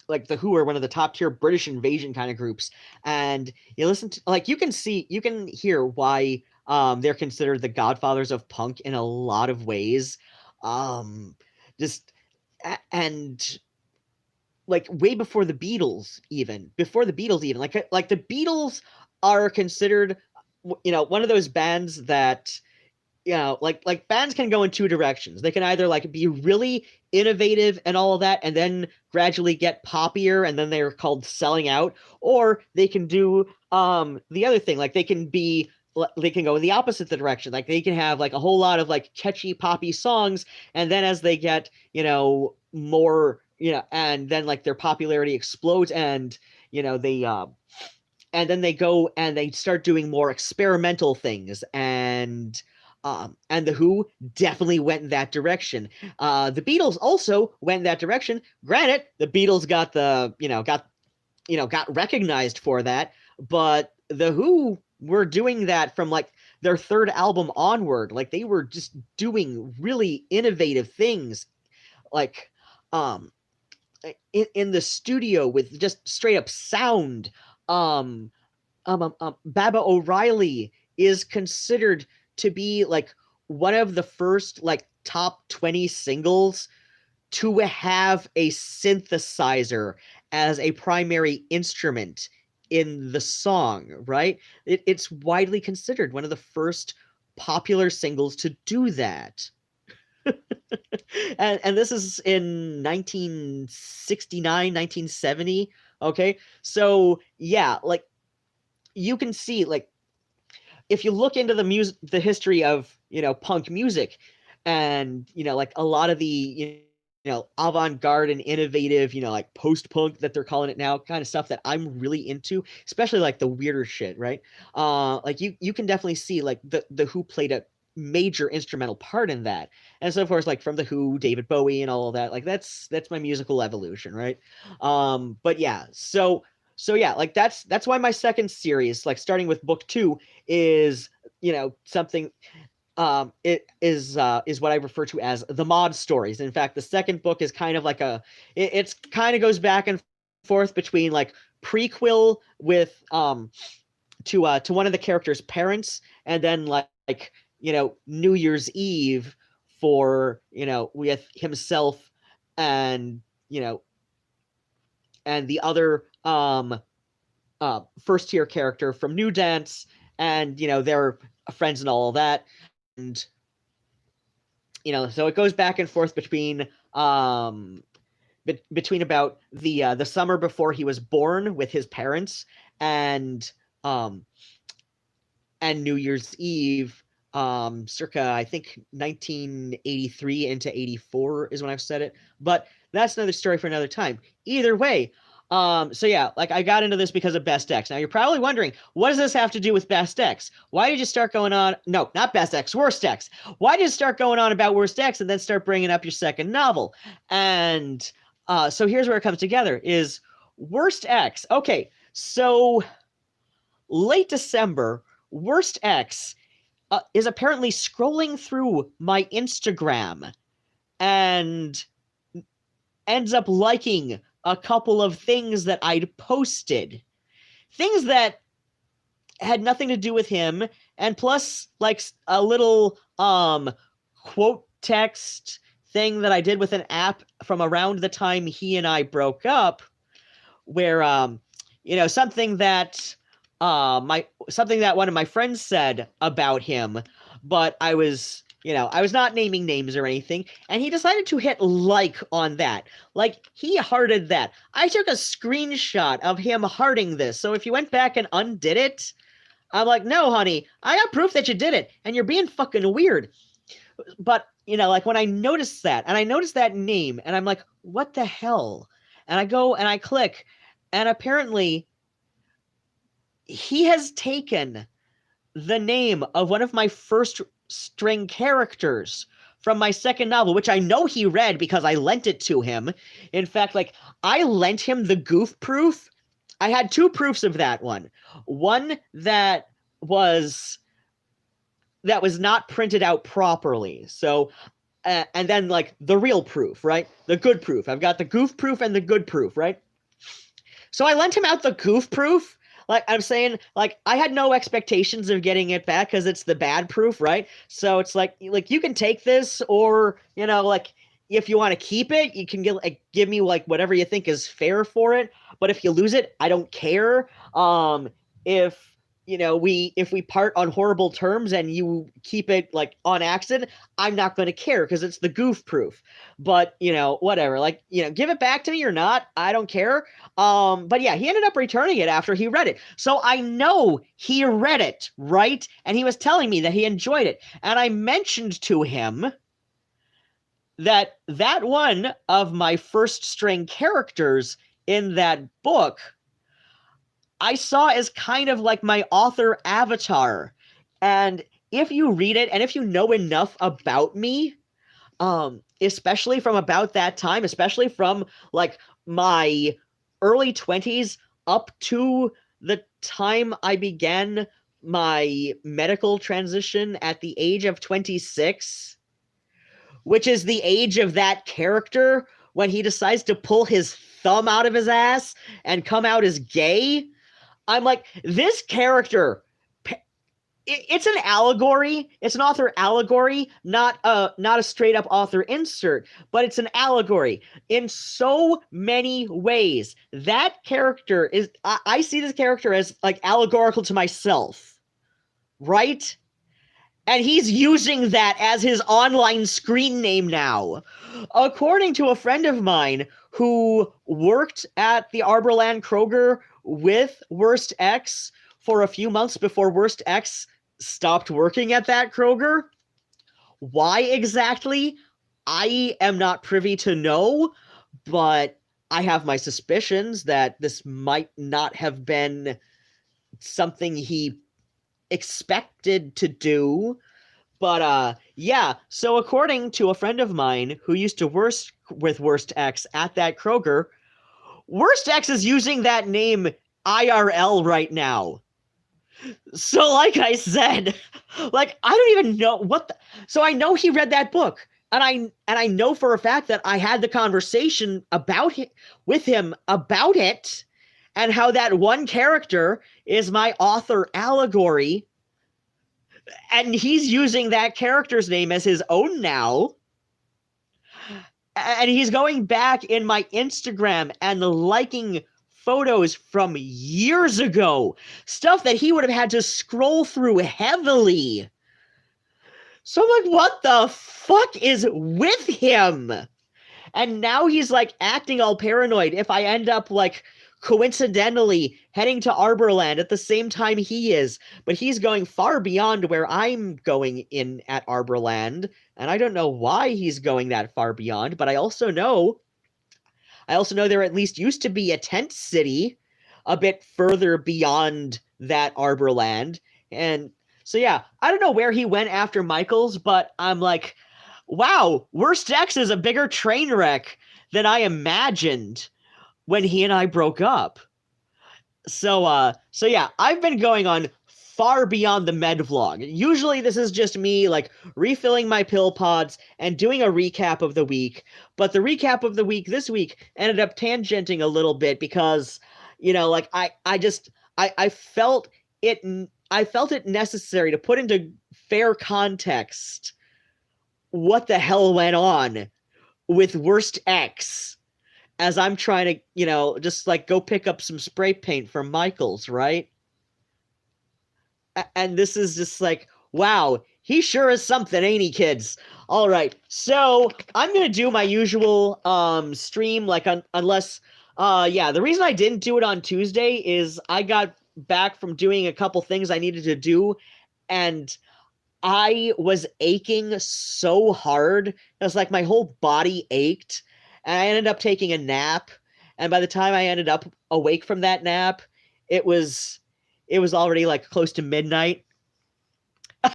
like the Who are one of the top tier British invasion kind of groups, and you listen to, like, you can hear why they're considered the godfathers of punk in a lot of ways. Just and like way before the Beatles even, like the Beatles are considered one of those bands that like bands can go in two directions. They can either like be really innovative and all of that and then gradually get poppier and then they're called selling out, or they can do the other thing, like they can go in the opposite direction. Like they can have like a whole lot of like catchy poppy songs, and then as they get more and then like their popularity explodes, and they and then they go and they start doing more experimental things, and And the Who definitely went in that direction. The Beatles also went in that direction. Granted, the Beatles got recognized for that, but the Who were doing that from like their third album onward. Like they were just doing really innovative things, like in the studio with just straight up sound. Baba O'Reilly is considered to be like one of the first like top 20 singles to have a synthesizer as a primary instrument in the song, right? It's widely considered one of the first popular singles to do that. And this is in 1969, 1970. Okay. So yeah, like you can see, like, if you look into the history of, punk music, and, like a lot of the, avant-garde and innovative, like post-punk that they're calling it now, kind of stuff that I'm really into, especially like the weirder shit, right? Like you can definitely see like the Who played a major instrumental part in that. And so of course, like from the Who, David Bowie and all of that, like that's my musical evolution, right? But yeah, so yeah, like that's why my second series, like starting with book 2, is, something, it is what I refer to as the mod stories. In fact, the second book is kind of like it's kind of goes back and forth between like prequel with to one of the characters' parents, and then like New Year's Eve for with himself and and the other first tier character from New Dance, and they're friends and all of that. And so it goes back and forth between between about the summer before he was born with his parents, and New Year's Eve, circa I think 1983 into 84 is when I've said it, but that's another story for another time. Either way, so yeah, like I got into this because of Best X. Now you're probably wondering, what does this have to do with Best X? Why did you start going on? No, not Best X, Worst X. Why did you start going on about Worst X and then start bringing up your second novel? And so here's where it comes together: is Worst X. Okay, so late December, Worst X is apparently scrolling through my Instagram and ends up liking a couple of things that I'd posted. Things that had nothing to do with him, and plus like a little quote text thing that I did with an app from around the time he and I broke up, where something that one of my friends said about him, but I was not naming names or anything, and he decided to hit like on that. Like, he hearted that. I took a screenshot of him hearting this, so if you went back and undid it, I'm like, no, honey, I got proof that you did it, and you're being fucking weird. But, like, when I noticed that, and I noticed that name, and I'm like, what the hell? And I go and I click, and apparently he has taken the name of one of my first string characters from my second novel, which I know he read because I lent it to him. In fact, like, I lent him the goof proof. I had 2 proofs of that one. One that was not printed out properly. So, and then like the real proof, right? The good proof. I've got the goof proof and the good proof, right? So I lent him out the goof proof. Like, I'm saying, like, I had no expectations of getting it back because it's the bad proof, right? So it's like you can take this, or, like, if you want to keep it, you can give me, like, whatever you think is fair for it. But if you lose it, I don't care. If we part on horrible terms and you keep it like on accident, I'm not going to care because it's the goof proof. But, whatever, like, give it back to me or not, I don't care. But yeah, he ended up returning it after he read it. So I know he read it, right? And he was telling me that he enjoyed it. And I mentioned to him that one of my first string characters in that book I saw as kind of like my author avatar. And if you read it and if you know enough about me, especially from about that time, especially from like my early 20s up to the time I began my medical transition at the age of 26, which is the age of that character when he decides to pull his thumb out of his ass and come out as gay. I'm like, this character, it's an allegory. It's an author allegory, not a straight up author insert, but it's an allegory in so many ways. That character is, I see this character as like allegorical to myself, right? And he's using that as his online screen name now. According to a friend of mine who worked at the Arborland Kroger with Worst X for a few months before Worst X stopped working at that Kroger. Why exactly? I am not privy to know, but I have my suspicions that this might not have been something he expected to do. But yeah, so according to a friend of mine who used to work with Worst X at that Kroger, Worst X is using that name IRL right now. So like I said, like I don't even know what the, so I know he read that book, and I know for a fact that I had the conversation about it with him about it, and how that one character is my author allegory, and he's using that character's name as his own now. And he's going back in my Instagram and liking photos from years ago, stuff that he would have had to scroll through heavily. So I'm like, what the fuck is with him? And now he's like acting all paranoid if I end up like coincidentally heading to Arborland at the same time he is, but he's going far beyond where I'm going in at Arborland, and I don't know why he's going that far beyond, but I also know there at least used to be a tent city a bit further beyond that Arborland. And so, yeah, I don't know where he went after Michael's, but I'm like, wow, Worst X is a bigger train wreck than I imagined when he and I broke up. So yeah, I've been going on far beyond the MedVlog. Usually this is just me like refilling my pill pods and doing a recap of the week, but the recap of the week this week ended up tangenting a little bit because, you know, like I felt it necessary to put into fair context what the hell went on with Worst X as I'm trying to, you know, just like go pick up some spray paint from Michael's, right? And this is just like, wow, he sure is something, ain't he, kids? All right, so I'm gonna do my usual stream, like unless yeah, the reason I didn't do it on Tuesday is I got back from doing a couple things I needed to do, and I was aching so hard. It was like my whole body ached, and I ended up taking a nap, and by the time I ended up awake from that nap, it was already like close to midnight.